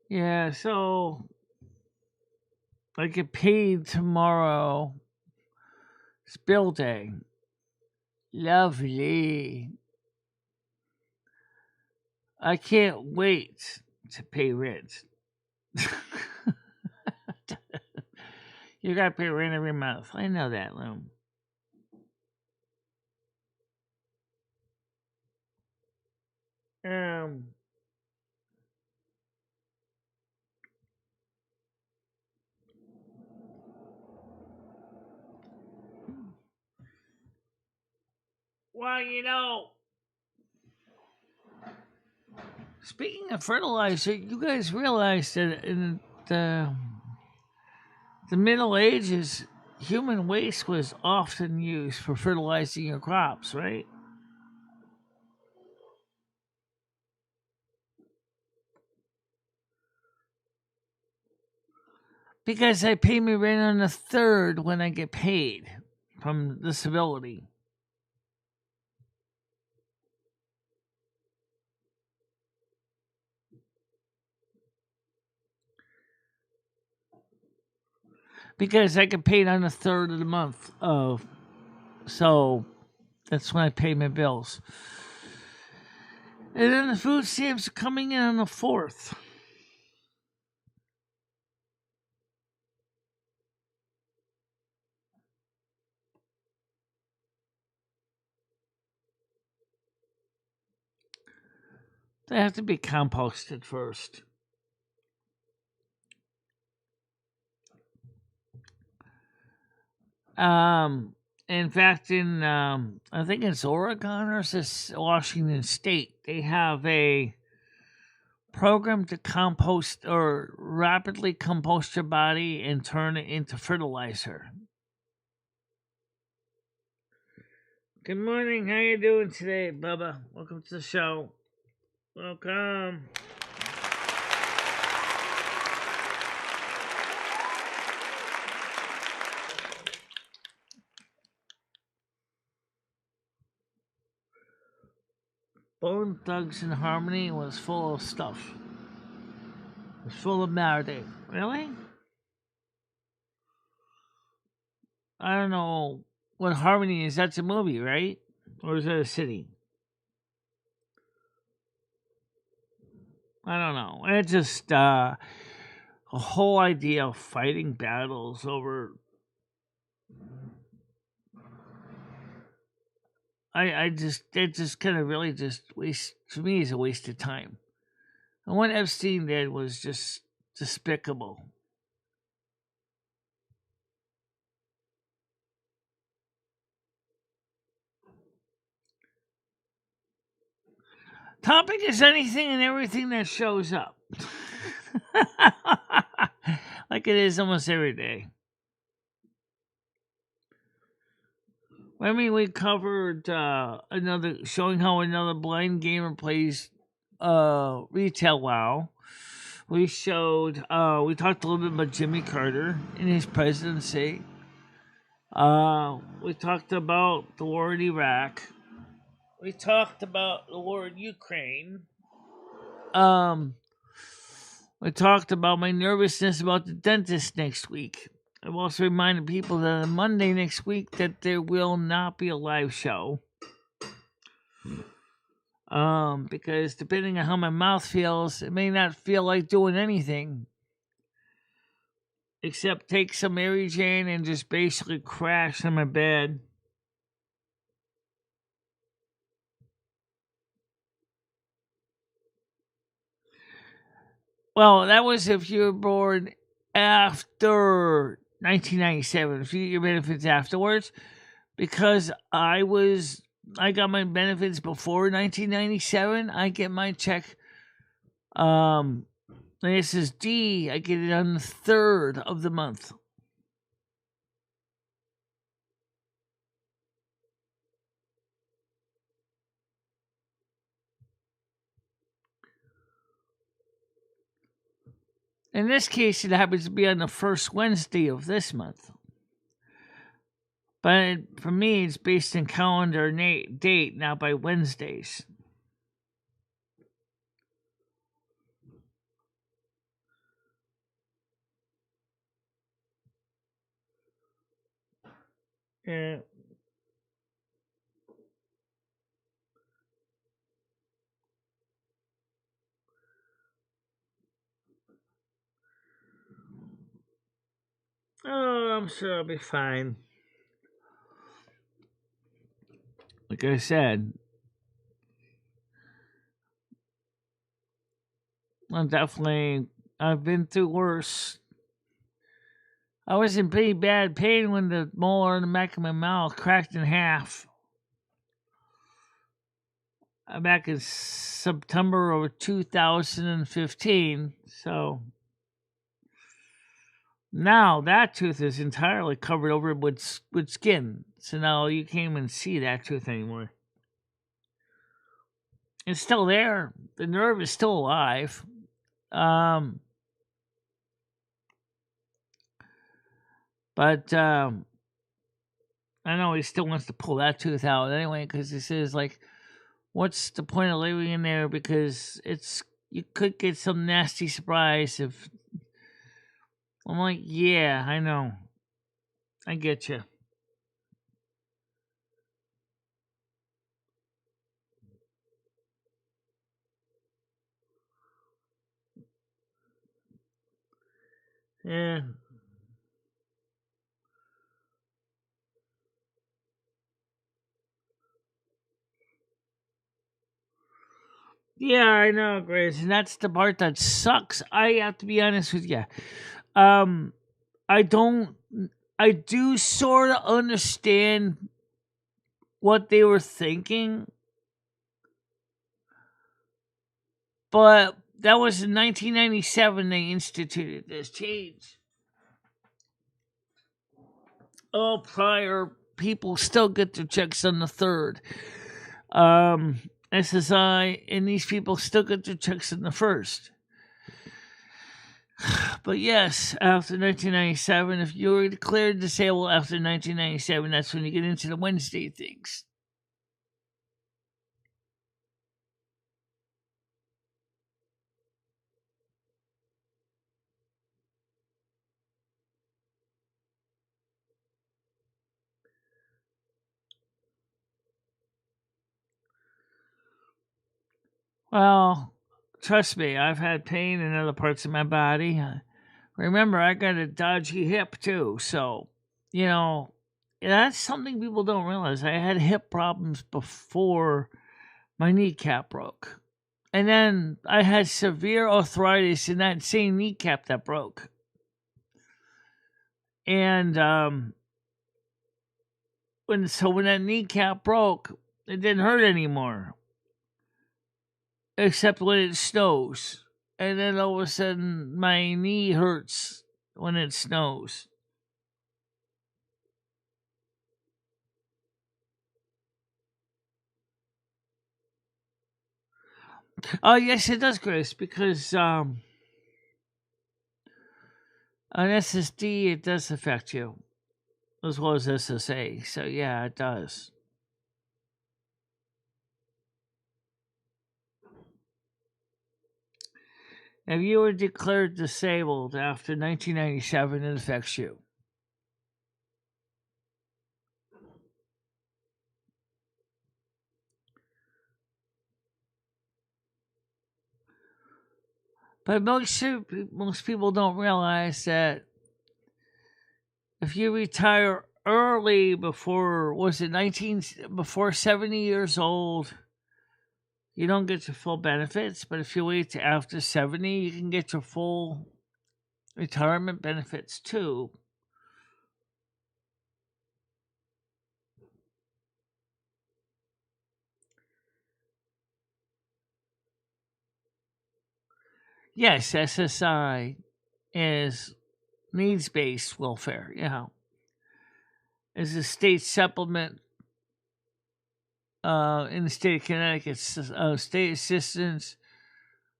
Yeah, so I get paid tomorrow. It's bill day. Lovely. I can't wait to pay rent. You gotta pay rent every month. I know that, Loom. Well, you know, speaking of fertilizer, you guys realize that in the Middle Ages, human waste was often used for fertilizing your crops, right? Because I pay me rent on the 3rd when I get paid from disability. Because I get paid on the 3rd of the month. So that's when I pay my bills. And then the food stamps are coming in on the 4th. They have to be composted first. In fact, in I think it's Oregon or it's Washington State, they have a programmed to compost or rapidly compost your body and turn it into fertilizer. Good morning. How you doing today, Bubba? Welcome to the show. Welcome. Bone Thugs and Harmony was full of stuff. It was full of marinade. Really? I don't know what Harmony is. That's a movie, right? Or is that a city? I don't know. It's just a whole idea of fighting battles over. It just kind of really just waste, for me, is a waste of time. And what Epstein did was just despicable. Topic is anything and everything that shows up. Like it is almost every day. I mean, we covered showing how another blind gamer plays retail WoW. We showed, we talked a little bit about Jimmy Carter and his presidency. We talked about the war in Iraq. We talked about the war in Ukraine. We talked about my nervousness about the dentist next week. I've also reminded people that on Monday next week that there will not be a live show. Because depending on how my mouth feels, it may not feel like doing anything. Except take some Mary Jane and just basically crash on my bed. Well, that was if you were born after 1997. If you get your benefits afterwards, because I got my benefits before 1997. I get my check. This is D. I get it on the 3rd of the month. In this case, it happens to be on the first Wednesday of this month. But for me, it's based on calendar date, not by Wednesdays. Yeah. Oh, I'm sure I'll be fine. Like I said, I've been through worse. I was in pretty bad pain when the molar in the back of my mouth cracked in half. Back in September of 2015. So now that tooth is entirely covered over with skin. So now you can't even see that tooth anymore. It's still there. The nerve is still alive. But I know he still wants to pull that tooth out anyway, because he says, like, what's the point of leaving in there? Because you could get some nasty surprise if. I'm like, yeah, I know. I get you. Yeah. Yeah, I know, Grace, and that's the part that sucks. I have to be honest with you. I do sort of understand what they were thinking, but that was in 1997 they instituted this change. All prior people still get their checks on the 3rd. SSI and these people still get their checks on the 1st. But yes, after 1997, if you were declared disabled after 1997, that's when you get into the Wednesday things. Well, trust me, I've had pain in other parts of my body. Remember, I got a dodgy hip too, so, you know, that's something people don't realize. I had hip problems before my kneecap broke. And then I had severe arthritis in that same kneecap that broke. And when that kneecap broke, it didn't hurt anymore. Except when it snows. And then all of a sudden my knee hurts when it snows. Oh yes, it does, Grace, because on SSD it does affect you. As well as SSA. So yeah, it does. If you were declared disabled after 1997, it affects you. But most people don't realize that if you retire early before 70 years old, you don't get your full benefits. But if you wait to after 70, you can get your full retirement benefits too. Yes, SSI is needs-based welfare. Yeah, is a state supplement in the state of Connecticut. State assistance,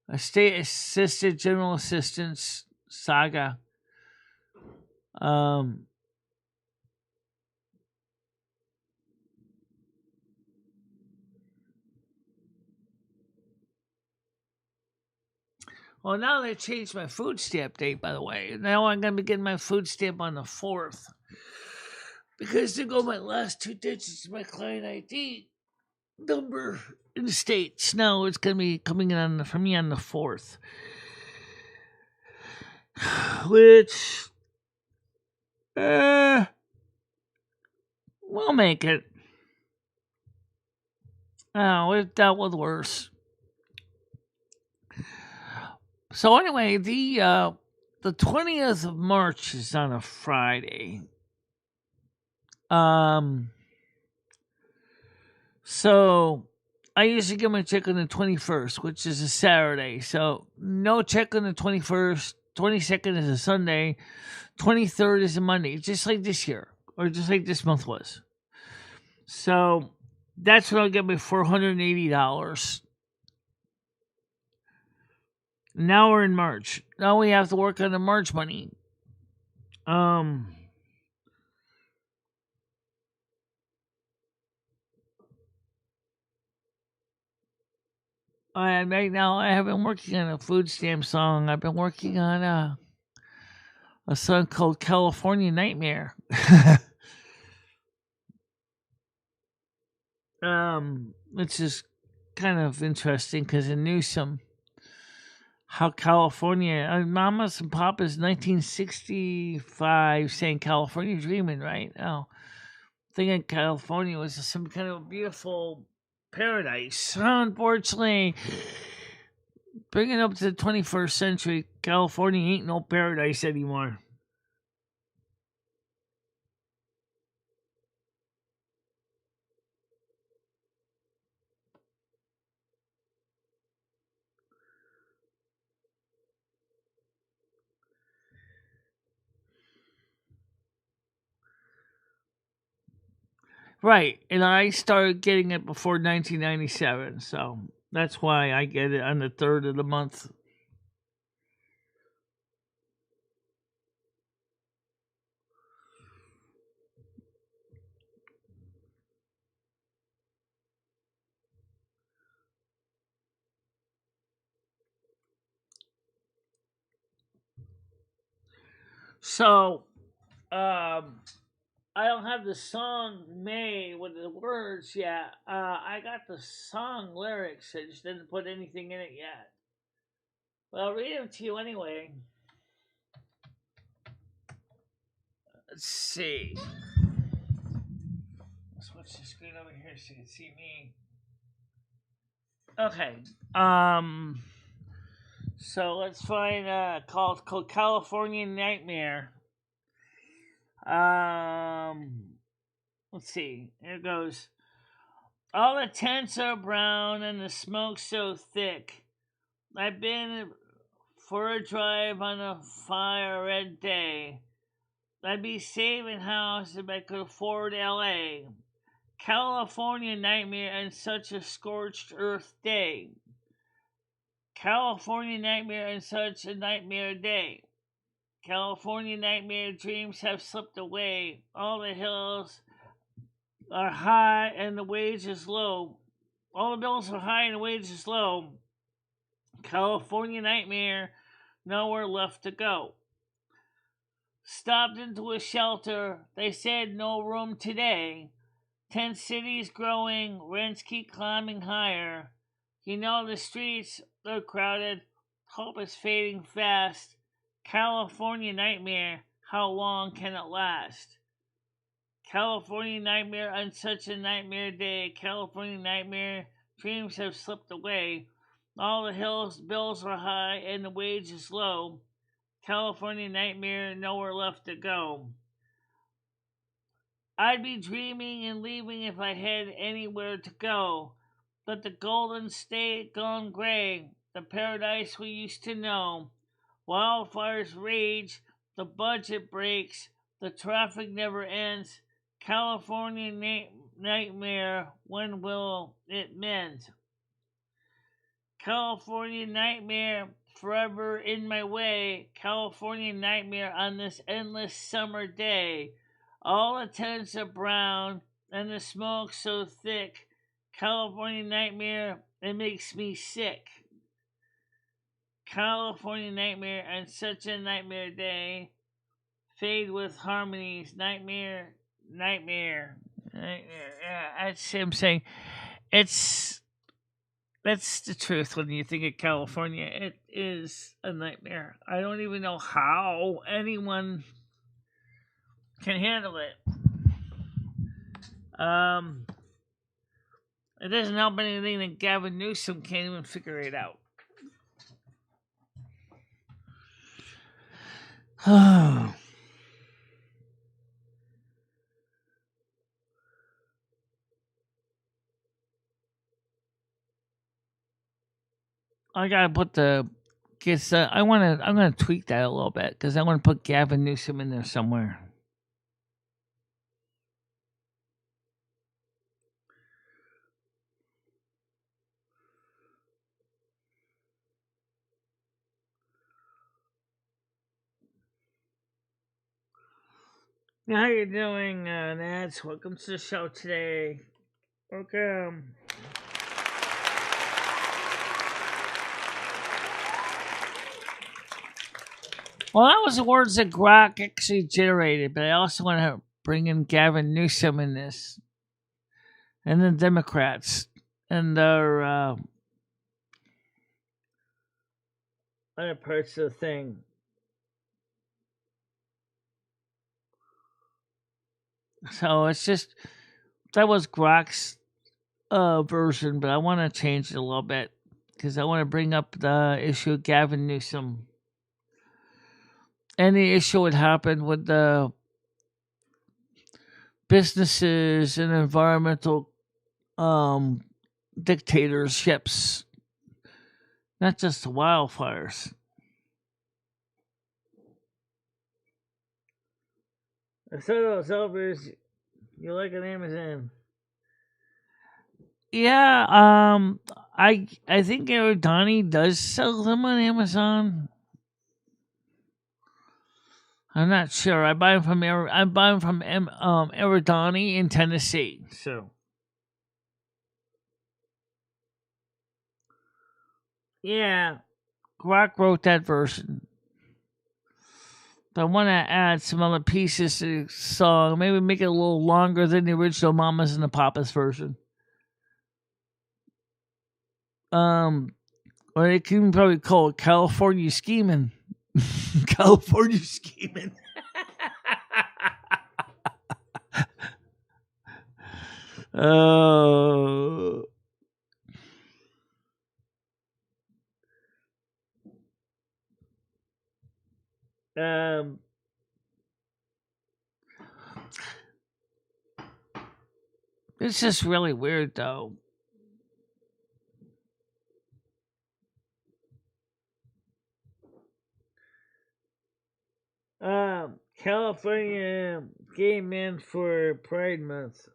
a state assisted general assistance saga. Well, now they changed my food stamp date, by the way. Now I'm going to be getting my food stamp on the 4th. Because to go my last 2 digits of my client ID number in the States. Now it's going to be coming in for me on the 4th. Which, we'll make it. Oh, we've dealt with worse. So anyway, the 20th of March is on a Friday. So I usually get my check on the 21st, which is a Saturday. So no check on the 21st. 22nd is a Sunday. 23rd is a Monday, just like this year, or just like this month was. So that's when I'll get my $480. Now we're in March. Now we have to work on the March money. Right now I have been working on a food stamp song. I've been working on a song called California Nightmare. Which is kind of interesting because it knew how California, Mamas and Papas 1965 saying California Dreaming, right? Oh, thinking California was some kind of beautiful paradise. Unfortunately, bringing it up to the 21st century, California ain't no paradise anymore. Right, and I started getting it before 1997, so that's why I get it on the 3rd of the month. So, I don't have the song made with the words yet. I got the song lyrics. I just didn't put anything in it yet. But I'll read them to you anyway. Let's see. I'll switch the screen over here so you can see me. Okay. So let's find called California Nightmare. Let's see. Here it goes. All the tents are brown and the smoke's so thick. I've been for a drive on a fire red day. I'd be saving house if I could afford LA. California nightmare and such a scorched earth day. California nightmare and such a nightmare day. California nightmare dreams have slipped away. All the hills are high and the wage is low. All the bills are high and the wage is low. California nightmare, nowhere left to go. Stopped into a shelter, they said no room today. Tent cities growing, rents keep climbing higher. You know the streets are crowded, hope is fading fast. California nightmare, how long can it last? California nightmare on such a nightmare day. California nightmare, dreams have slipped away. All the hills bills are high and the wage is low. California nightmare, nowhere left to go. I'd be dreaming and leaving if I had anywhere to go. But the golden state gone gray, the paradise we used to know. Wildfires rage, the budget breaks, the traffic never ends. California nightmare, when will it mend? California nightmare, forever in my way. California nightmare on this endless summer day. All the tents are brown and the smoke so thick. California nightmare, it makes me sick. California nightmare and such a nightmare day. Fade with harmonies, nightmare, nightmare, nightmare. Yeah, that's him saying that's the truth when you think of California. It is a nightmare. I don't even know how anyone can handle it. It doesn't help anything that Gavin Newsom can't even figure it out. I gotta put the. I'm gonna tweak that a little bit because I want to put Gavin Newsom in there somewhere. How you doing, Nads? Welcome to the show today. Welcome. Well, that was the words that Grok actually generated, but I also want to bring in Gavin Newsom in this, and the Democrats, and their other parts of the thing. So it's just that was Grok's version, but I want to change it a little bit because I want to bring up the issue of Gavin Newsom. Any issue would happen with the businesses and environmental dictatorships, not just the wildfires. I thought it was over. You like an Amazon? Yeah, I think Aerodani does sell them on Amazon. I'm not sure. I buy them from Aerodani in Tennessee. So yeah, Grok wrote that version. But I want to add some other pieces to the song. Maybe make it a little longer than the original Mamas and the Papas version. Or they can probably call it California Scheming. California Scheming. Oh. It's just really weird, though. California Gay Men for Pride Month.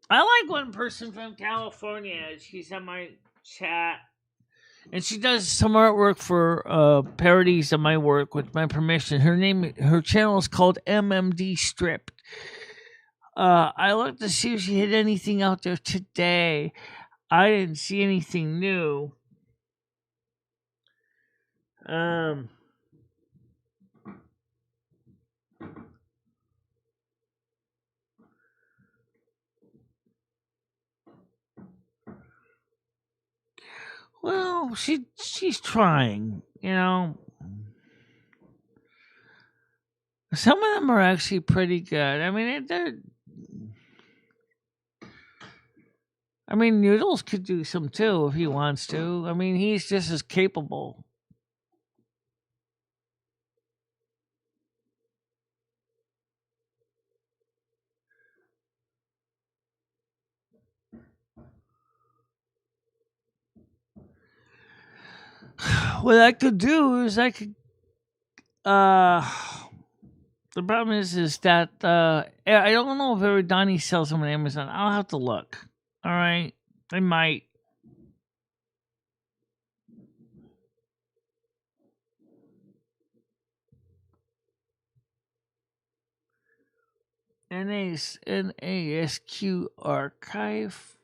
I like one person from California. She's on my chat. And she does some artwork for parodies of my work with my permission. Her channel is called MMD Stripped. I looked to see if she had anything out there today. I didn't see anything new. Well, she's trying, you know. Some of them are actually pretty good. I mean, Noodles could do some too if he wants to. I mean, he's just as capable. What I could do is the problem is that I don't know if Aerodani sells them on Amazon. I'll have to look. All right, I might. NASQ archive.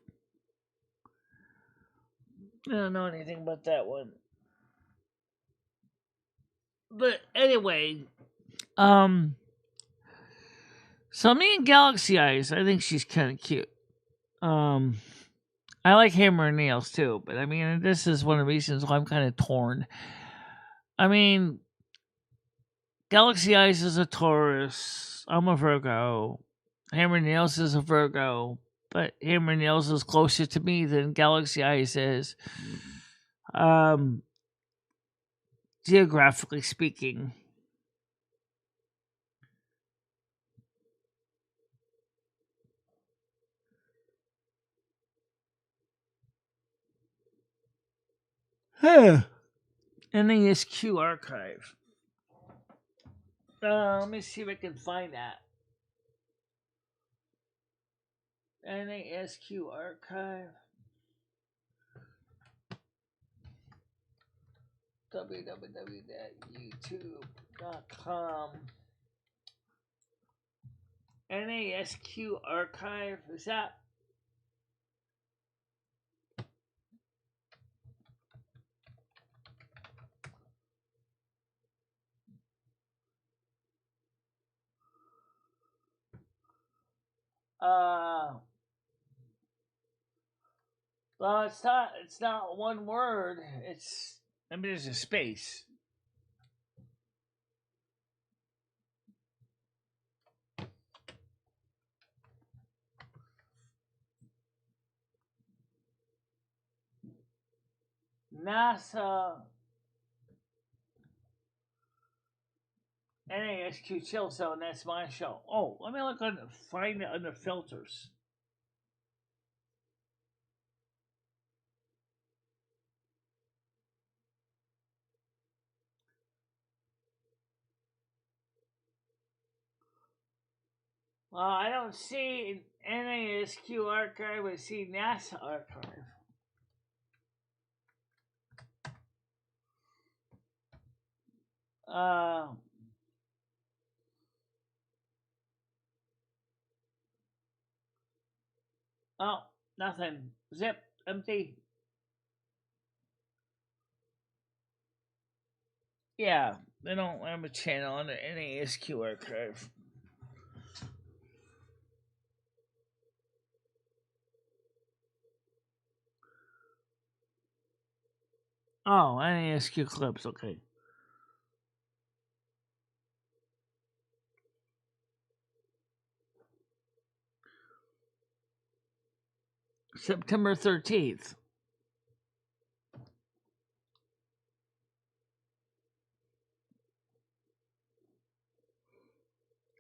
I don't know anything about that one. But anyway, so me and Galaxy Eyes, I think she's kind of cute. I like Hammer and Nails too, but I mean, this is one of the reasons why I'm kind of torn. I mean, Galaxy Eyes is a Taurus. I'm a Virgo. Hammer and Nails is a Virgo, but Hammer and Nails is closer to me than Galaxy Eyes is. Geographically speaking. NASQ archive. Let me see if I can find that. NASQ archive. www.youtube.com. NASQ archive. Is that? Well, it's not. It's not one word. There's a space. NASA NASQ Chill Zone. That's my show. Oh, let me find it under filters. Well, I don't see NASQ archive. I see NASA archive. Oh, nothing. Zip, empty. Yeah, they don't have a channel on the NASQ archive. Oh, NASQ clips, okay. September 13th.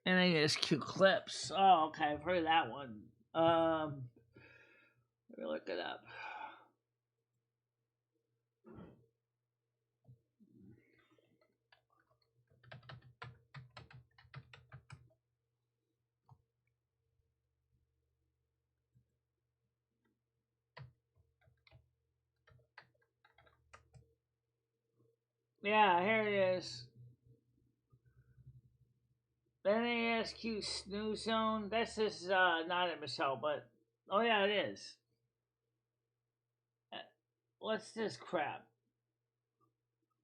NASQ clips. Oh, okay, I've heard that one. Let me look it up. Yeah, here it is. NASQ Snooze Zone. This is not it, Michelle, but oh yeah, it is. What's this crap?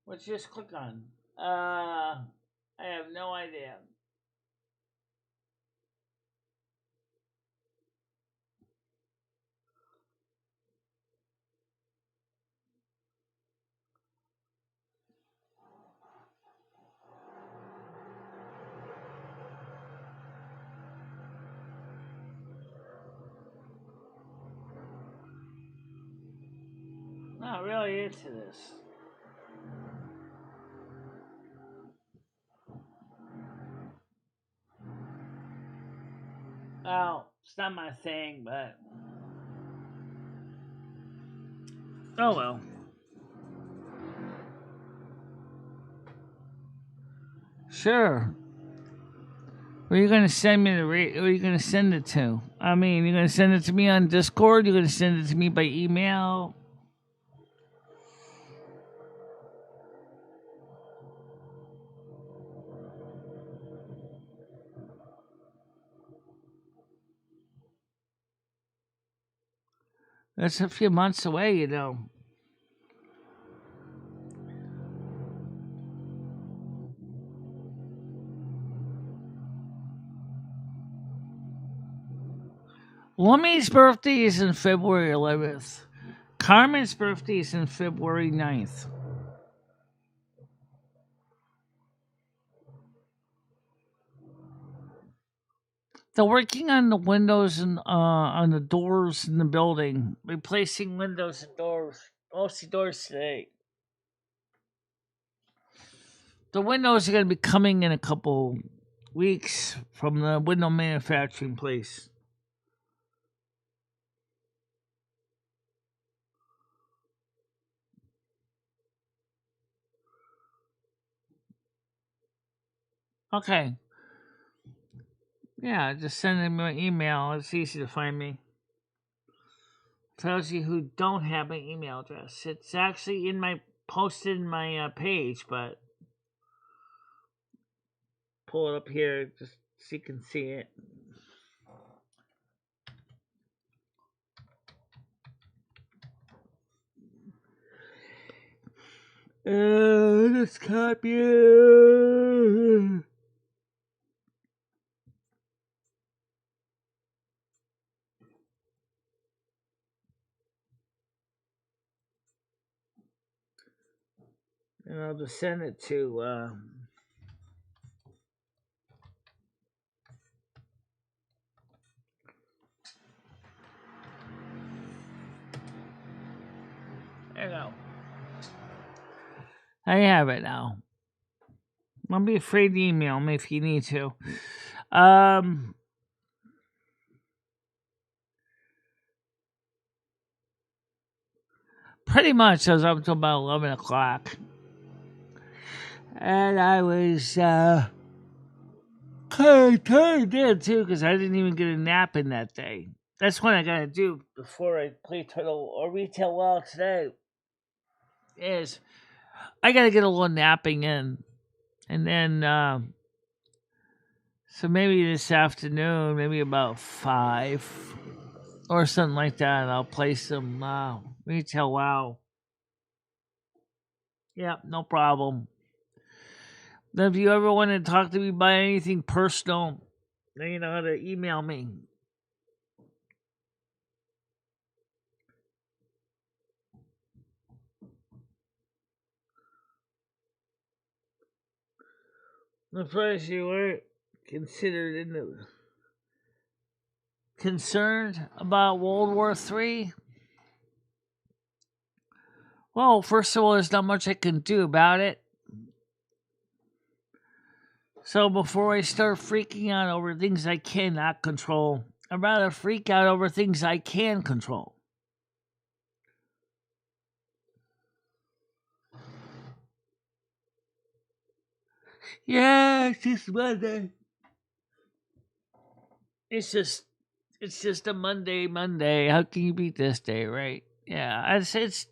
Let's just click on. I have no idea. Not really into this. Well, it's not my thing, but oh well. Sure. Where are you gonna send me where are you gonna send it to? I mean, you're gonna send it to me on Discord. You're gonna send it to me by email. That's a few months away, you know. Lummy's birthday is in February 11th. Carmen's birthday is in February 9th. They're working on the windows and on the doors in the building, replacing windows and doors. Mostly doors today. The windows are going to be coming in a couple weeks from the window manufacturing place. Okay. Yeah, just send them an email. It's easy to find me. Tells you who don't have my email address. It's actually in my posted in my page, but pull it up here just so you can see it. Let's copy it. And I'll just send it to there you go. I have it now. Don't be afraid to email me if you need to. Pretty much I was up till about 11 o'clock. And I was I kind of did too, because I didn't even get a nap in that day. That's what I gotta do before I play Turtle or Retail Wild today. Is I gotta get a little napping in, and then so maybe this afternoon, maybe about 5 or something like that, I'll play some Retail WoW. Yeah, no problem. Then if you ever want to talk to me about anything personal, then you know how to email me. The first you weren't considered in the concerned about World War III. Well, first of all, there's not much I can do about it. So before I start freaking out over things I cannot control, I'd rather freak out over things I can control. Yeah, it's just Monday. It's just a Monday. How can you beat this day, right? Yeah, it's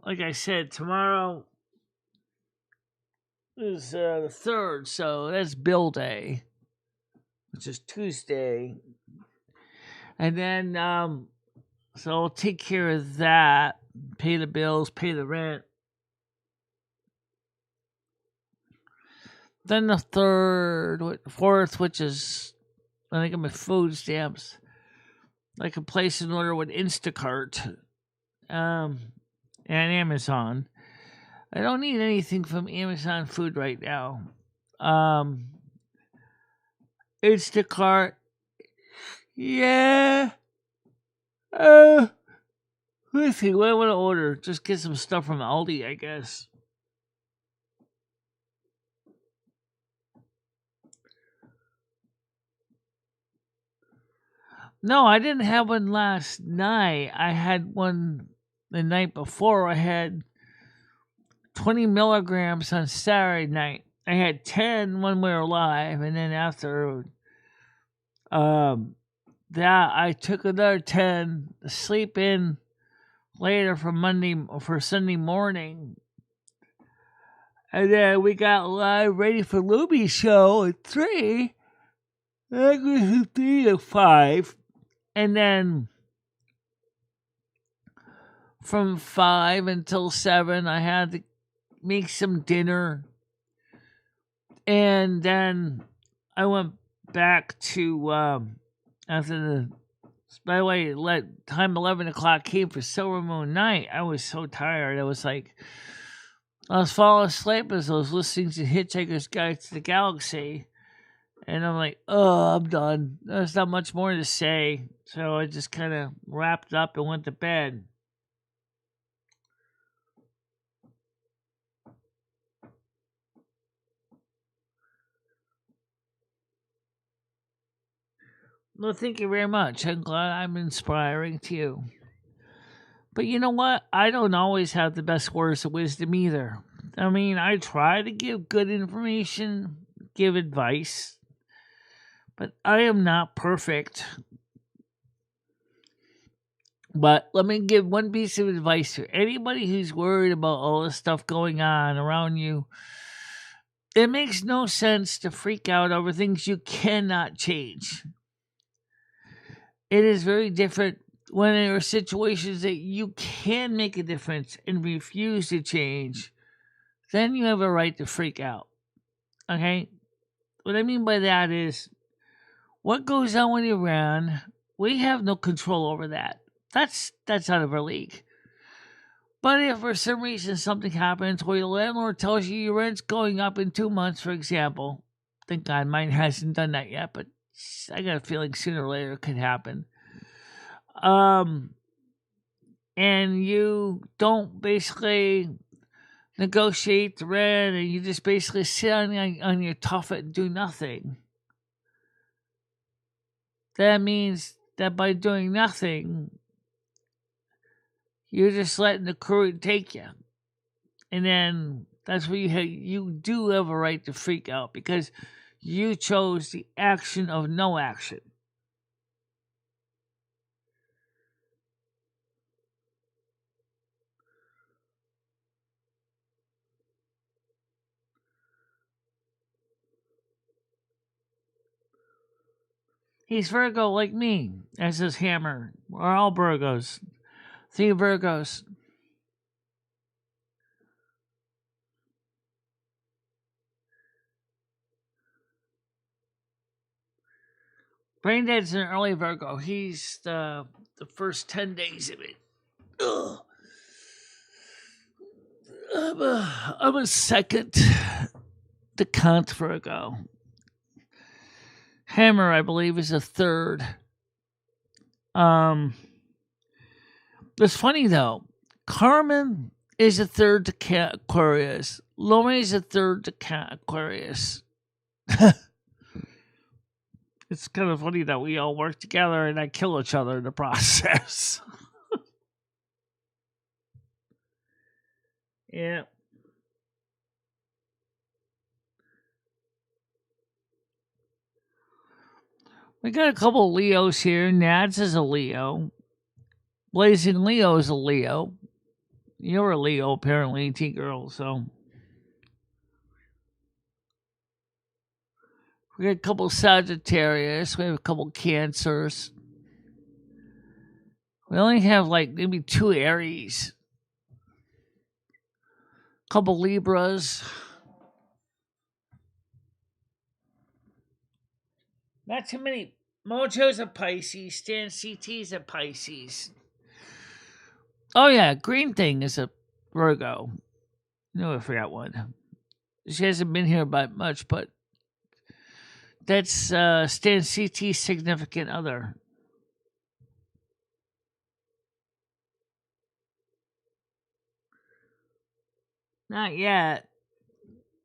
like I said, tomorrow is the 3rd, so that's Bill Day, which is Tuesday. And then, so I'll take care of that, pay the bills, pay the rent. Then the 4th, which is, I think I'm at food stamps. I can place an order with Instacart, and Amazon. I don't need anything from Amazon Food right now. Instacart. Yeah. Let's see, what I want to order. Just get some stuff from Aldi, I guess. No, I didn't have one last night. I had one the night before. I had 20 milligrams on Saturday night. I had 10 when we were live, and then after that, I took another 10 to sleep in later for Sunday morning. And then we got live ready for Luby's show at 3. That was from 3 to 5. And then from 5 until 7, I had to make some dinner. And then I went back to, after the, by the way, time 11 o'clock came for Silver Moon Night. I was so tired. I was falling asleep as I was listening to Hitchhiker's Guide to the Galaxy. And I'm like, oh, I'm done. There's not much more to say. So I just kind of wrapped up and went to bed. Well, thank you very much. I'm glad I'm inspiring to you. But you know what? I don't always have the best words of wisdom either. I mean, I try to give good information, give advice, but I am not perfect. But let me give one piece of advice for anybody who's worried about all this stuff going on around you. It makes no sense to freak out over things you cannot change. It is very different when there are situations that you can make a difference and refuse to change. Then you have a right to freak out. Okay? What I mean by that is, what goes on when you run, we have no control over that. That's out of our league. But if for some reason something happens where your landlord tells you your rent's going up in 2 months, for example, thank God mine hasn't done that yet, but I got a feeling sooner or later it could happen. And you don't basically negotiate the rent, and you just basically sit on your tuffet and do nothing. That means that by doing nothing, you're just letting the crew take you. And then That's where you do have a right to freak out because you chose the action of no action. He's Virgo like me, as his hammer. We're all Virgos. 3 Virgos. Braindad's an early Virgo. He's the first 10 days of it. Ugh. I'm a second decant Virgo. Hammer, I believe, is a third. It's funny though. Carmen is a third decant Aquarius. Lori is a third decant Aquarius. It's kind of funny that we all work together and I kill each other in the process. Yeah. We got a couple of Leos here. Nads is a Leo. Blazing Leo is a Leo. You're a Leo, apparently, T-Girl, so. We got a couple of Sagittarius. We have a couple of Cancers. We only have like maybe 2 Aries. A couple of Libras. Not too many. Mojo's a Pisces. Stan CT's a Pisces. Oh, yeah. Green Thing is a Virgo. No, I forgot one. She hasn't been here by much, but that's Stan CT's significant other. Not yet,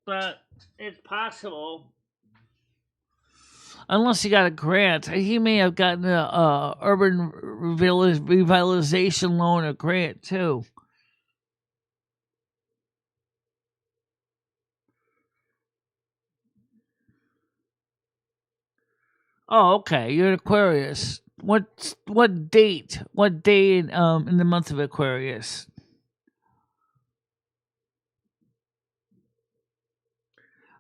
but it's possible. Unless he got a grant. He may have gotten a urban revitalization loan or grant, too. Oh, okay. You're an Aquarius. What date? What day in the month of Aquarius?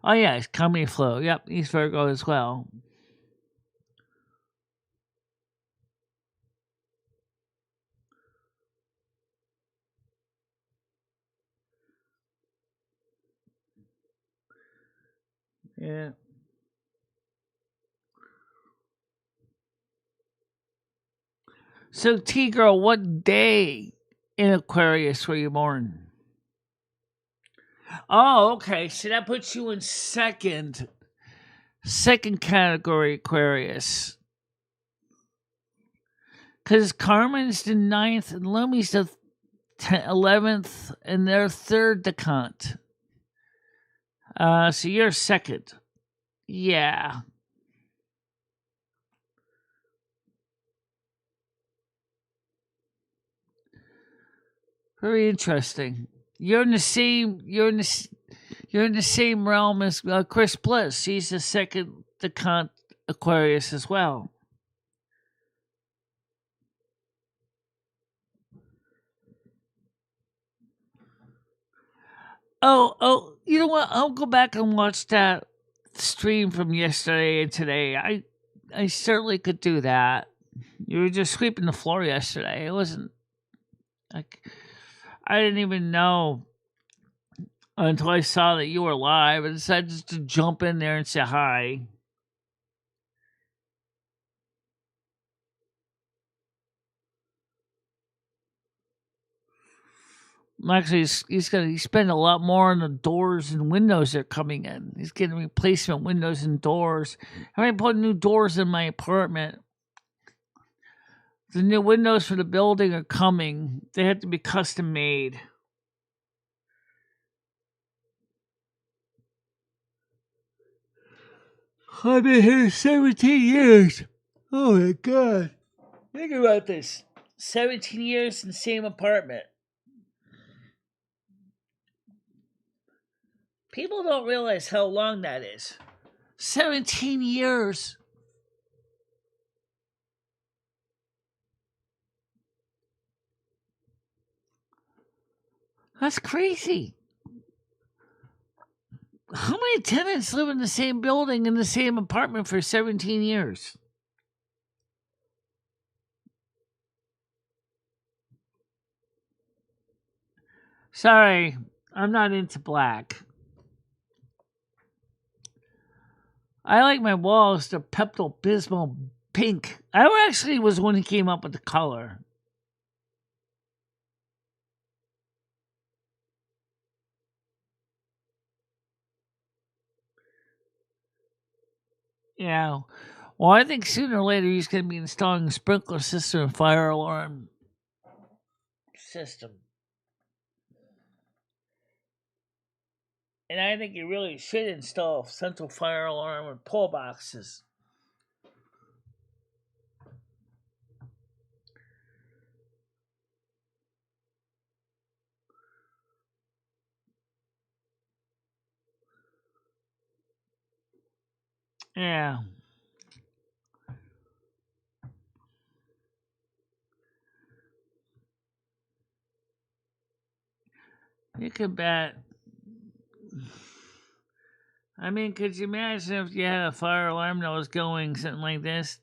Oh yeah, it's Comedy Flow. Yep, he's Virgo as well. Yeah. So T-Girl, what day in Aquarius were you born? Oh, okay. So that puts you in second category Aquarius. Because Carmen's the 9th and Lumi's the 11th and they're third decant. So you're second. Yeah. Very interesting. You're in the same realm as Chris Bliss. He's the second decant Aquarius as well. Oh, you know what? I'll go back and watch that stream from yesterday and today. I certainly could do that. You were just sweeping the floor yesterday. It wasn't like I didn't even know until I saw that you were live. I decided just to jump in there and say hi. Actually, he's spending a lot more on the doors and windows that are coming in. He's getting replacement windows and doors. I put new doors in my apartment. The new windows for the building are coming. They have to be custom made. I've been here 17 years. Oh my God. Think about this. 17 years in the same apartment. People don't realize how long that is. 17 years. That's crazy. How many tenants live in the same building, in the same apartment for 17 years? Sorry, I'm not into black. I like my walls to Pepto-Bismol pink. I actually was the one who came up with the color. Yeah. Well, I think sooner or later he's going to be installing a sprinkler system and fire alarm system. And I think he really should install central fire alarm and pull boxes. Yeah. You could bet. I mean, could you imagine if you had a fire alarm that was going something like this?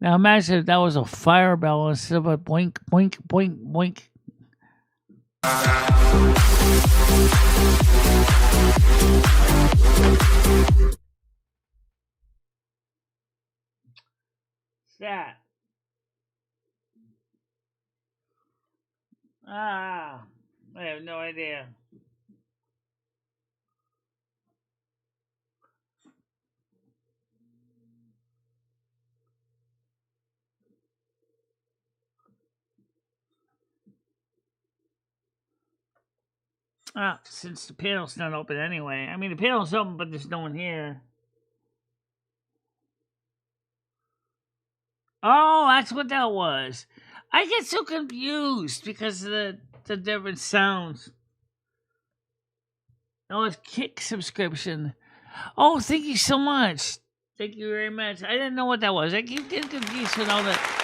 Now imagine if that was a fire bell instead of a boink, boink, boink, boink. What's that? I have no idea. Since the panel's not open anyway. I mean, the panel's open, but there's no one here. Oh, that's what that was. I get so confused because of the different sounds. Oh, it's Kick subscription. Oh, thank you so much. Thank you very much. I didn't know what that was. I keep getting confused with all that.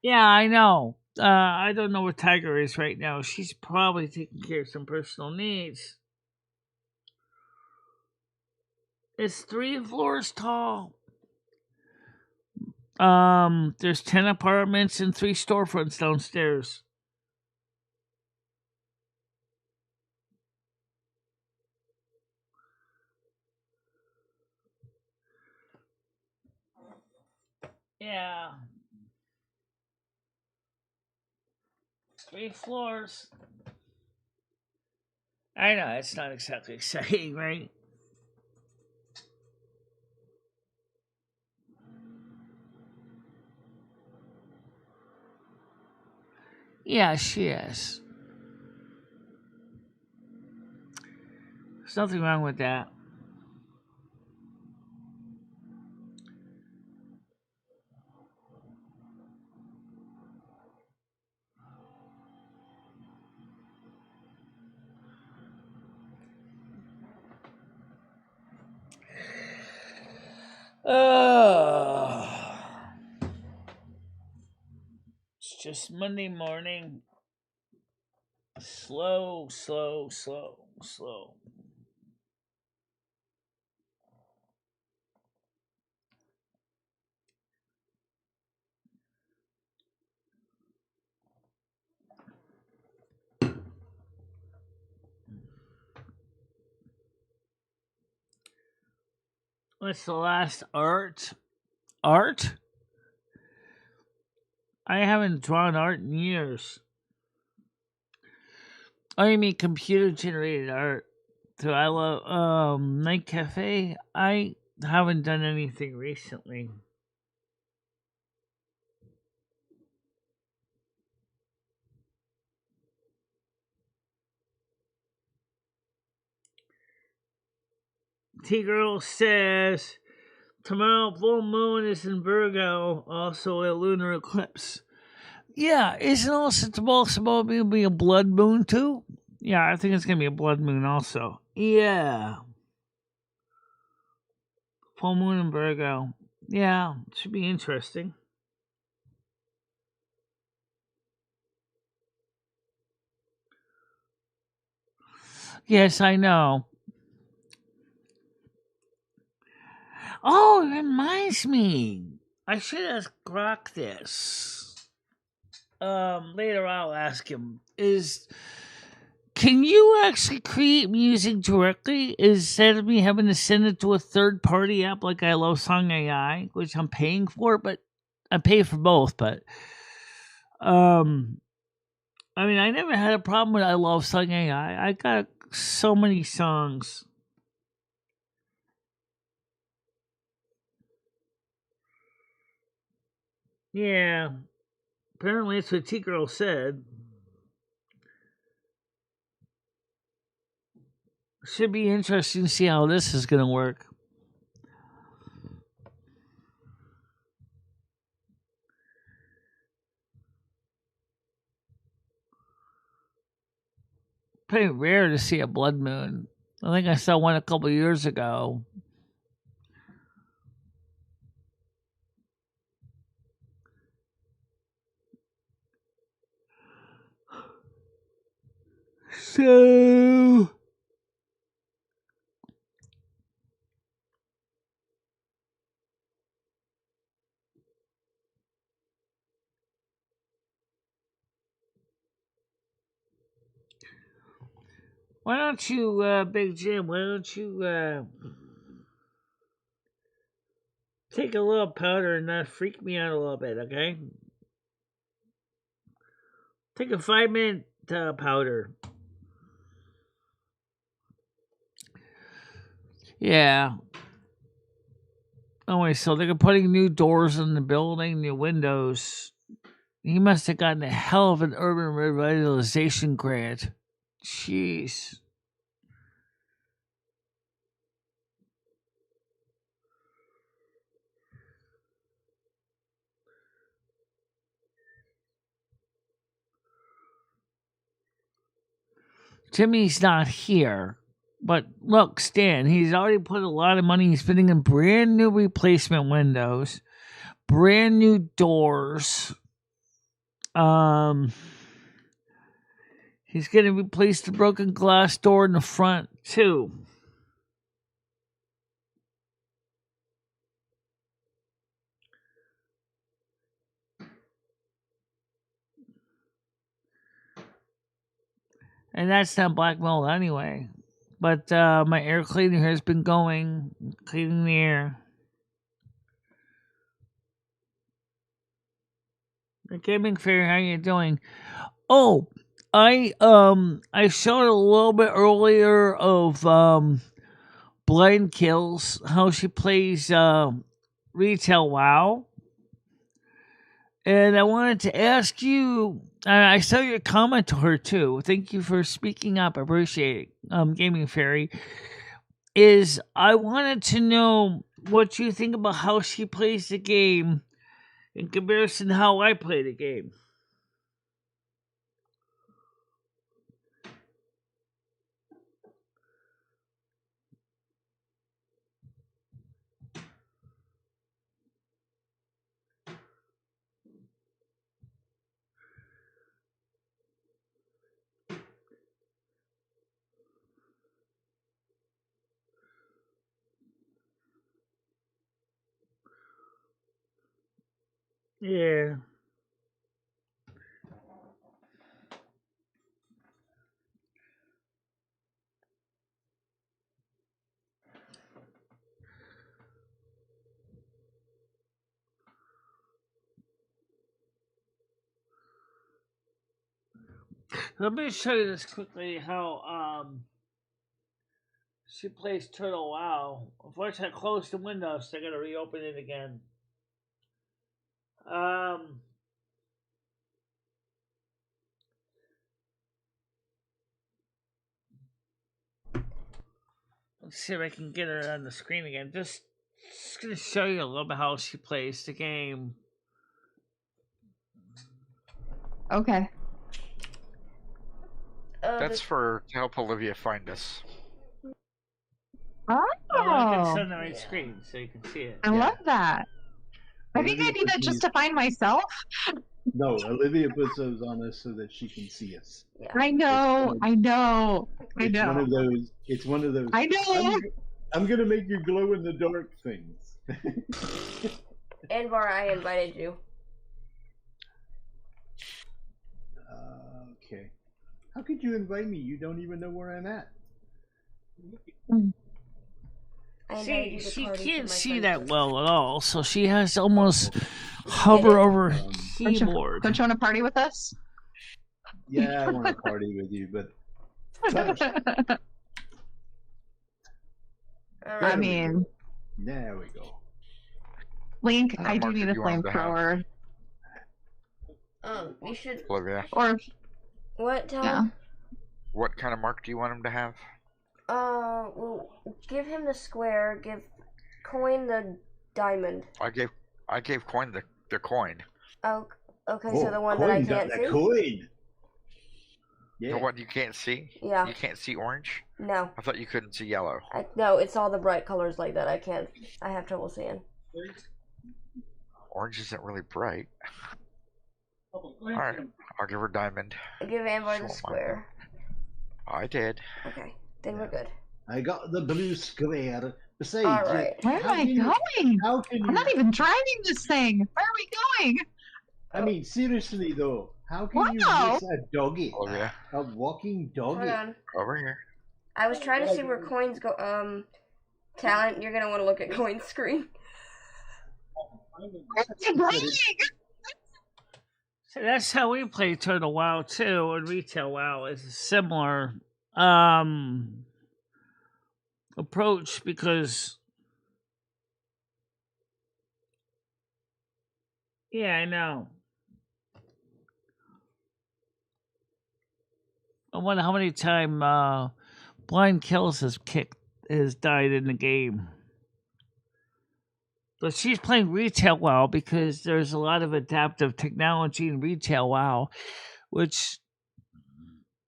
Yeah, I know. I don't know where Tiger is right now. She's probably taking care of some personal needs. It's 3 floors tall. There's 10 apartments and 3 storefronts downstairs. Yeah. 3 floors. I know, it's not exactly exciting, right? Yeah, she is. There's nothing wrong with that. It's just Monday morning. Slow, slow, slow, slow. What's the last art? Art? I haven't drawn art in years. Oh, you mean computer generated art? So I love Night Cafe. I haven't done anything recently. T-Girl says, tomorrow full moon is in Virgo, also a lunar eclipse. Yeah, isn't also tomorrow supposed to be a blood moon too? Yeah, I think it's going to be a blood moon also. Yeah. Full moon in Virgo. Yeah, should be interesting. Yes, I know. Oh, it reminds me. I should ask Grok this. Later I'll ask him. Can you actually create music directly instead of me having to send it to a third party app like I Love Song AI, which I'm paying for, but I pay for both, but I mean I never had a problem with I Love Song AI. I got so many songs. Yeah. Apparently that's what T-Girl said. Should be interesting to see how this is going to work. Pretty rare to see a blood moon. I think I saw one a couple years ago. So why don't you, Big Jim, why don't you take a little powder and freak me out a little bit, okay? Take a 5-minute powder. Yeah. Oh, wait, so they're putting new doors in the building, new windows. He must have gotten a hell of an urban revitalization grant. Jeez. Jimmy's not here. But look, Stan, he's already put a lot of money. He's putting in brand new replacement windows, brand new doors. He's going to replace the broken glass door in the front, too. And that's not black mold anyway. But my air cleaner has been going, cleaning the air. Gaming Fair, how you doing? Oh, I showed a little bit earlier of Blind Kills, how she plays retail WoW. And I wanted to ask you, I saw your comment to her too. Thank you for speaking up. I appreciate it. Gaming Fairy. I wanted to know what you think about how she plays the game in comparison to how I play the game. Yeah. Let me show you this quickly how she plays Turtle WoW. Unfortunately, I closed the window, so I gotta reopen it again. Let's see if I can get her on the screen again. Just gonna show you a little bit how she plays the game. Okay. That's to help Olivia find us. Oh, I want to on the right screen so you can see it. I love that. I think I Olivia need that puts just to find myself. No, Olivia puts those on us so that she can see us. Yeah. I know. I know. I It's know. one of those. It's one of those. I know. I'm gonna make you glow in the dark things. Anvar, I invited you. Okay. How could you invite me? You don't even know where I'm at. I invited See, you to she party can't for my see friend's that birthday. well at all, so she has to almost hover over her keyboard. Don't you want to party with us? Yeah, I want to party with you, but first, All I right. mean, there we go. Link, What I do mark need did a you want him to have? flamethrower. We should. Olivia, Or, What, Tal? yeah. what kind of mark do you want him to have? Well, give him the square. Give Coin the diamond. I gave Coin the coin. Oh, okay. So the one that I coin, can't the see. coin. Yeah. The one you can't see? Yeah. You can't see orange? No. I thought you couldn't see yellow. No, it's all the bright colors like that. I have trouble seeing. Orange isn't really bright. Alright, I'll give her diamond. Give Anvar She the won't mind. square. I did. Okay, then we're good. I got the blue square. Besides, All right. Where am how I can you- going? How can you? I'm not even driving this thing. Where are we going? I mean, seriously though, how can you Wow. miss a doggy? Olivia, A walking Hold doggy. on. over here. I was trying to see where coins go. Talent, you're gonna want to look at Coin's screen. Where am I going? So that's how we play Turtle WoW too, and Retail WoW is a similar approach because yeah, I know. I wonder how many times Blind Kills has died in the game. But she's playing Retail WoW because there's a lot of adaptive technology in Retail WoW, which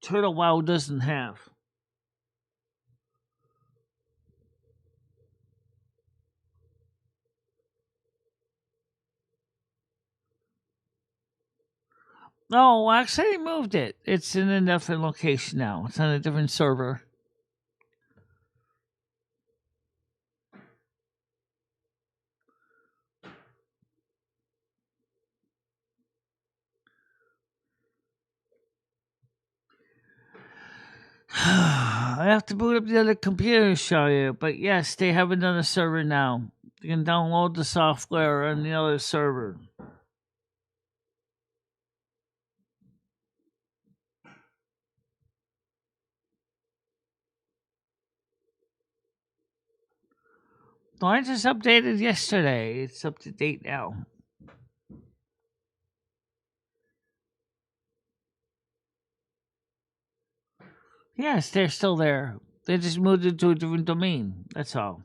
Turtle WoW doesn't have. No, actually, they moved it. It's in a different location now. It's on a different server. I have to boot up the other computer to show you, but yes, they have another server now. You can download the software on the other server. I just updated yesterday. It's up to date now. Yes, they're still there. They just moved it to a different domain. That's all.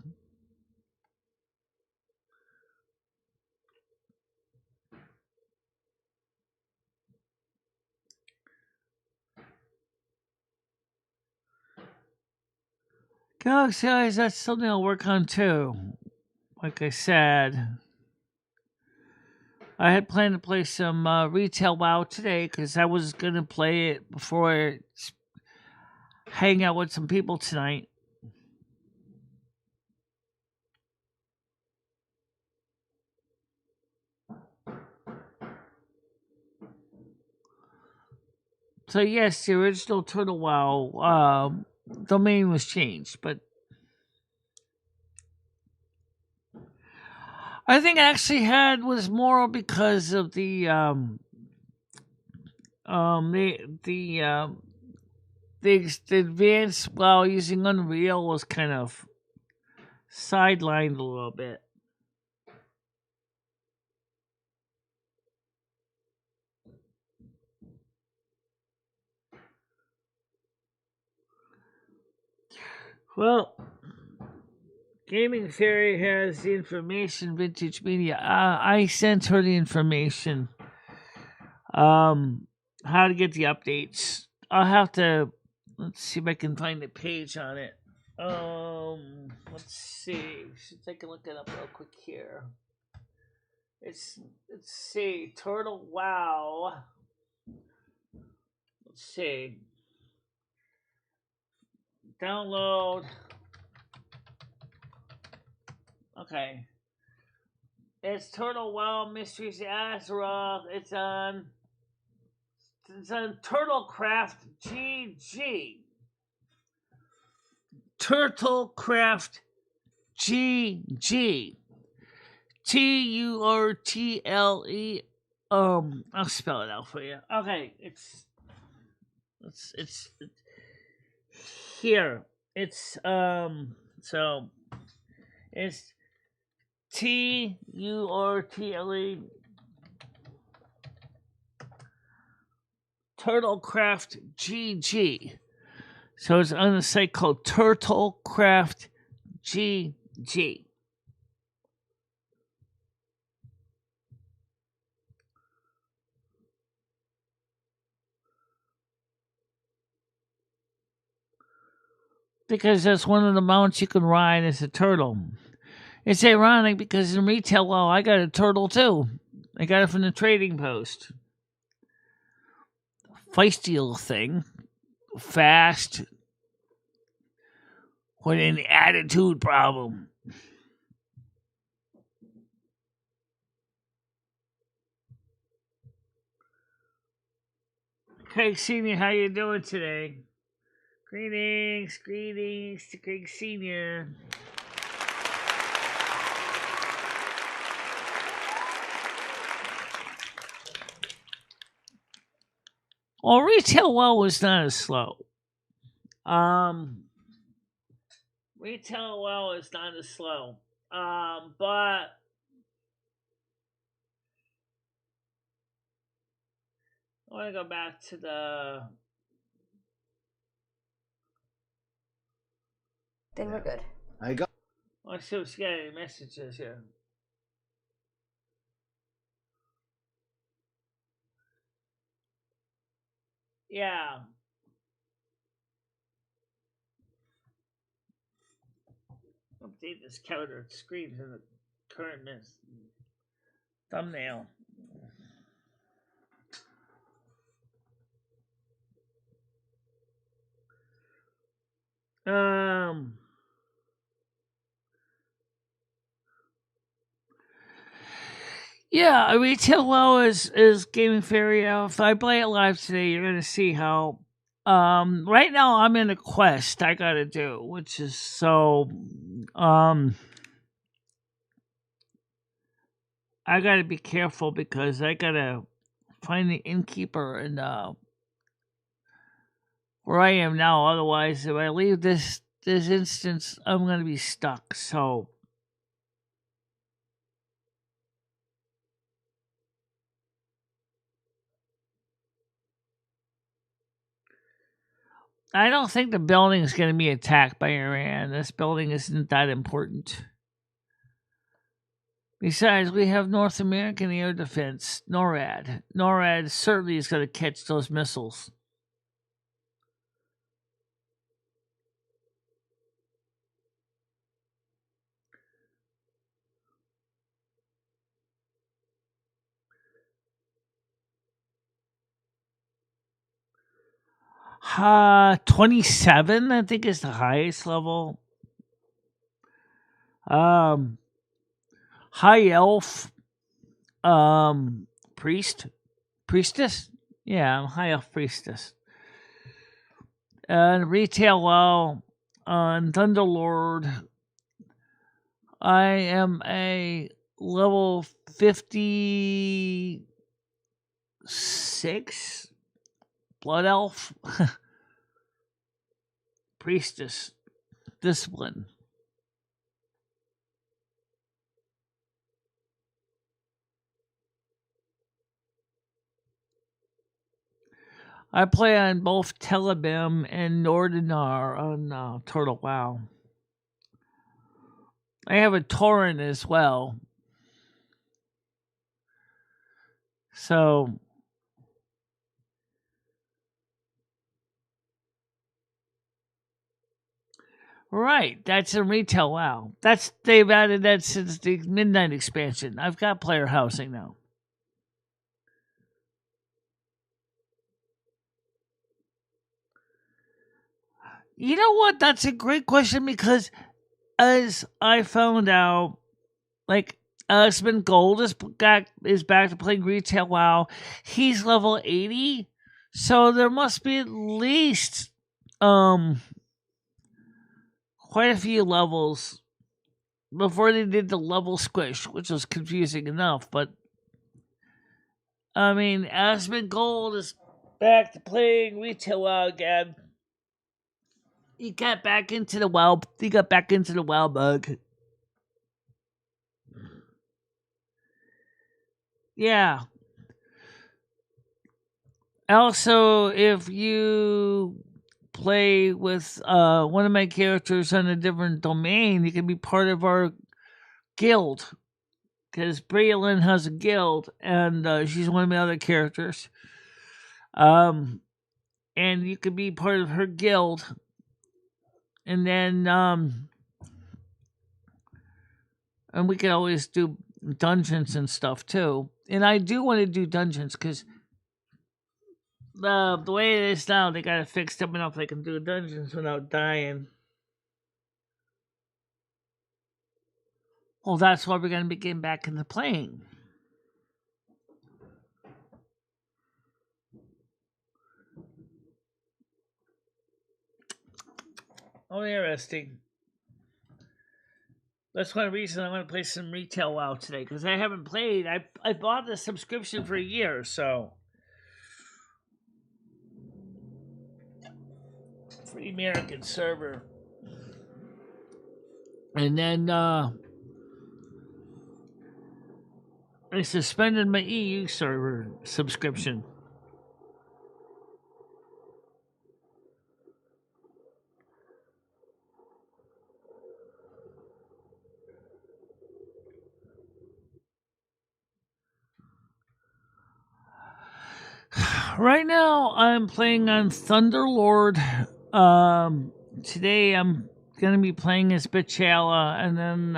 Galaxy Eyes, that's something I'll work on too. Like I said, I had planned to play some Retail WoW today because I was going to play it before I hang out with some people tonight. So yes, the original Turtle WoW domain was changed, but I think actually was more because of the advanced WoW using Unreal was kind of sidelined a little bit. Well, Gaming Fairy has the information, Vintage Media. I sent her the information. How to get the updates. I'll have to, let's see if I can find the page on it. Let's see. Should take a look it up real quick here. Let's see. Turtle Wow. Let's see. Download. Okay. It's Turtle Wow Mysteries Azeroth. It's on Turtlecraft GG. Turtlecraft GG. TURTLE. I'll spell it out for you. Okay, it's here. It's so it's TURTLE. Turtlecraft GG. So it's on a site called Turtlecraft GG. Because that's one of the mounts you can ride as a turtle. It's ironic because in retail, well, I got a turtle too. I got it from the trading post. Feisty little thing. Fast. With an attitude problem. Craig Sr., how you doing today? Greetings to Craig Sr. Well, retail well was not as slow. Retail well is not as slow. But I want to go back to the. Then we're good. I got. Let's see what's getting any messages here. Yeah. Update this counter screen to the current thumbnail. Yeah, retail low is Gaming Fairy. If I play it live today, you're gonna see how. Right now I'm in a quest I gotta do, which is so. I gotta be careful because I gotta find the innkeeper and where I am now. Otherwise, if I leave this instance, I'm gonna be stuck. So. I don't think the building is going to be attacked by Iran. This building isn't that important. Besides, we have North American Air Defense, NORAD. NORAD certainly is going to catch those missiles. Uh, 27, I think, is the highest level. High elf, priestess? Yeah, I'm high elf priestess. Retail low, on Thunderlord, I am a level 56 blood elf. Priestess. Discipline. I play on both Telebim and Nordinar on Turtle WoW. I have a torrent as well. So right, that's in retail. Wow, they've added that since the midnight expansion. I've got player housing now. You know what? That's a great question because as I found out, like Husband Gold is back to playing retail WoW. He's level 80, so there must be at least quite a few levels before they did the level squish, which was confusing enough. But I mean, Husband Gold is back to playing retail WoW again. He got back into the WoW. He got back into the WoW bug. Yeah. Also, if you play with one of my characters on a different domain, you can be part of our guild. Because Braylon has a guild, and she's one of my other characters. And you can be part of her guild. And then, and we can always do dungeons and stuff too. And I do want to do dungeons because the way it is now, they gotta fix them enough they can do dungeons without dying. Well, that's why we're gonna be getting back into playing. Oh, interesting. That's one reason I want to play some retail WoW today, because I haven't played. I bought the subscription for a year, so for the American server. And then I suspended my EU server subscription. Right now, I'm playing on Thunderlord. Today, I'm gonna be playing as Bichala, and then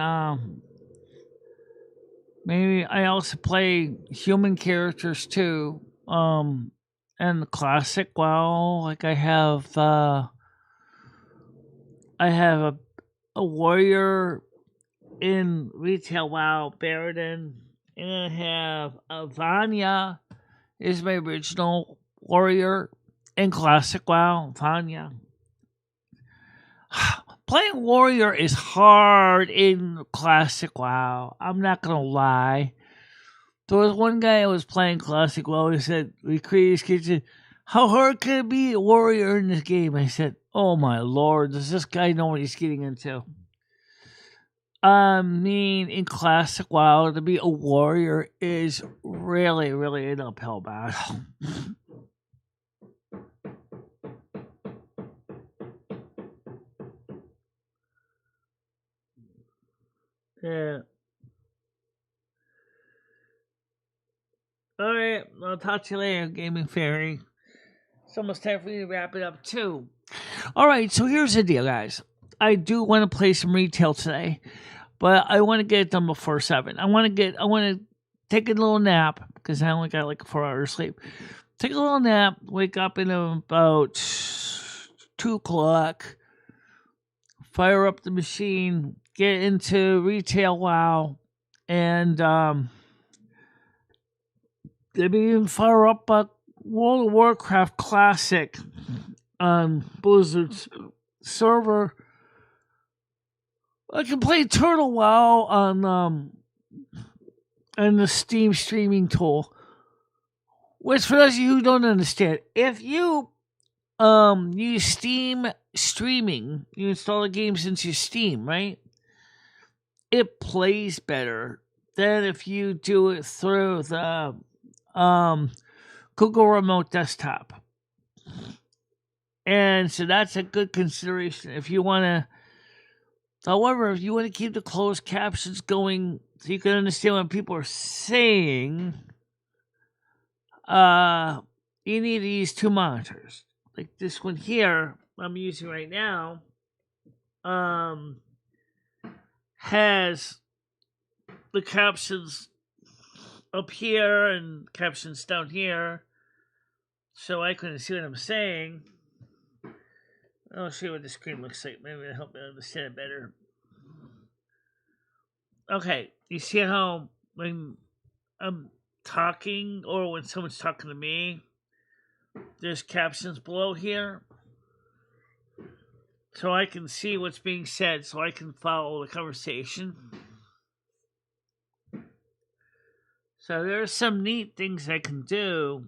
maybe I also play human characters too. And the classic WoW, like I have a warrior in retail WoW, Baradin, and I have Vanya is my original warrior in classic WoW, Vanya. Playing warrior is hard in classic WoW. I'm not gonna lie. There was one guy I was playing classic WoW. He said, "We created this kitchen. How hard can it be a warrior in this game?" I said, "Oh my lord, does this guy know what he's getting into?" I mean, in classic WoW, to be a warrior is really, really an uphill battle. Yeah. Alright, I'll talk to you later, Gaming Fairy. It's almost time for me to wrap it up, too. Alright, so here's the deal, guys. I do want to play some retail today, but I want to get it done before 7. I want to take a little nap, because I only got like 4 hours sleep. Take a little nap, wake up in about 2 o'clock, fire up the machine, get into retail WoW, and maybe even fire up a World of Warcraft Classic on Blizzard's server. I can play Turtle WoW on the Steam streaming tool. Which, for those of you who don't understand, if you use Steam streaming, you install the game since your Steam, right? It plays better than if you do it through the Google Remote Desktop. And so that's a good consideration if you want to However, if you want to keep the closed captions going so you can understand what people are saying, you need to use two monitors. Like this one here I'm using right now, has the captions up here and captions down here, so I couldn't see what I'm saying. I'll show you what the screen looks like. Maybe it'll help me understand it better. Okay, you see how when I'm talking or when someone's talking to me, there's captions below here? So I can see what's being said, so I can follow the conversation. So there's some neat things I can do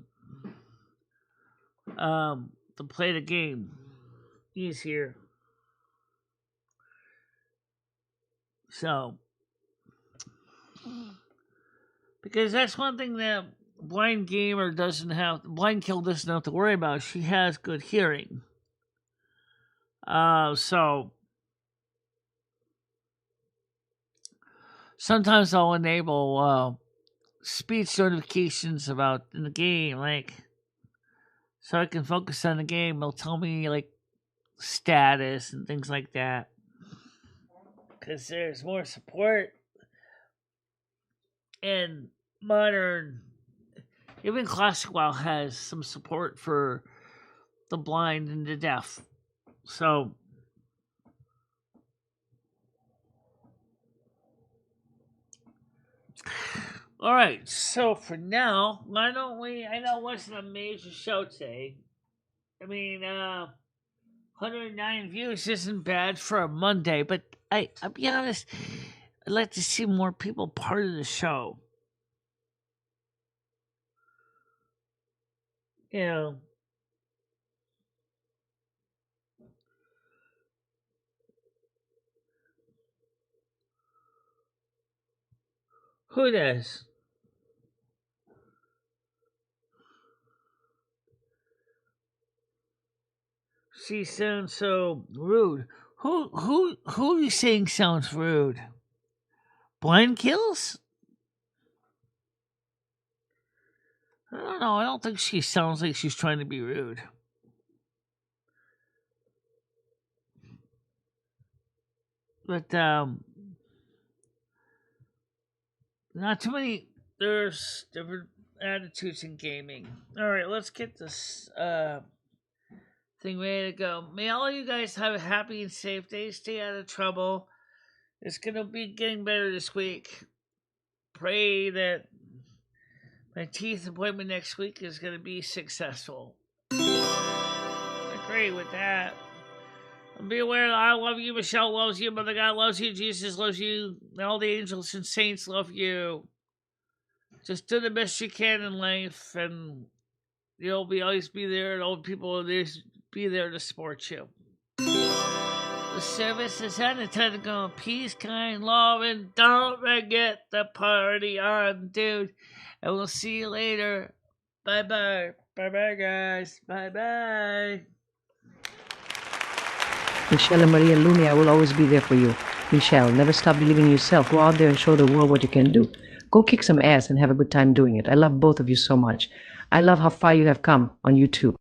to play the game easier. So, because that's one thing that Blind Kill doesn't have to worry about. She has good hearing. So sometimes I'll enable speech notifications about in the game, like, so I can focus on the game. It'll tell me like status and things like that, because there's more support in modern. Even Classic WoW has some support for the blind and the deaf. So all right, so for now, why don't we? I know it wasn't a major show today. I mean, 109 views isn't bad for a Monday, but I'll be honest, I'd like to see more people part of the show. You know, who does? She sounds so rude. Who are you saying sounds rude? Blind Kills? I don't know. I don't think she sounds like she's trying to be rude. But not too many. There's different attitudes in gaming. All right, let's get this thing ready to go. May all you guys have a happy and safe day. Stay out of trouble. It's gonna be getting better this week. Pray that my teeth appointment next week is gonna be successful. I agree with that. And be aware that I love you, Michelle loves you, Mother God loves you, Jesus loves you, and all the angels and saints love you. Just do the best you can in life, and you'll always be there, and old people will be there to support you. The service is ended. Time to go in peace, kind, love, and don't forget the party on, dude. And we'll see you later. Bye-bye. Bye-bye, guys. Bye-bye. Michele Marie Dalene, I will always be there for you. Michelle, never stop believing in yourself. Go out there and show the world what you can do. Go kick some ass and have a good time doing it. I love both of you so much. I love how far you have come on YouTube.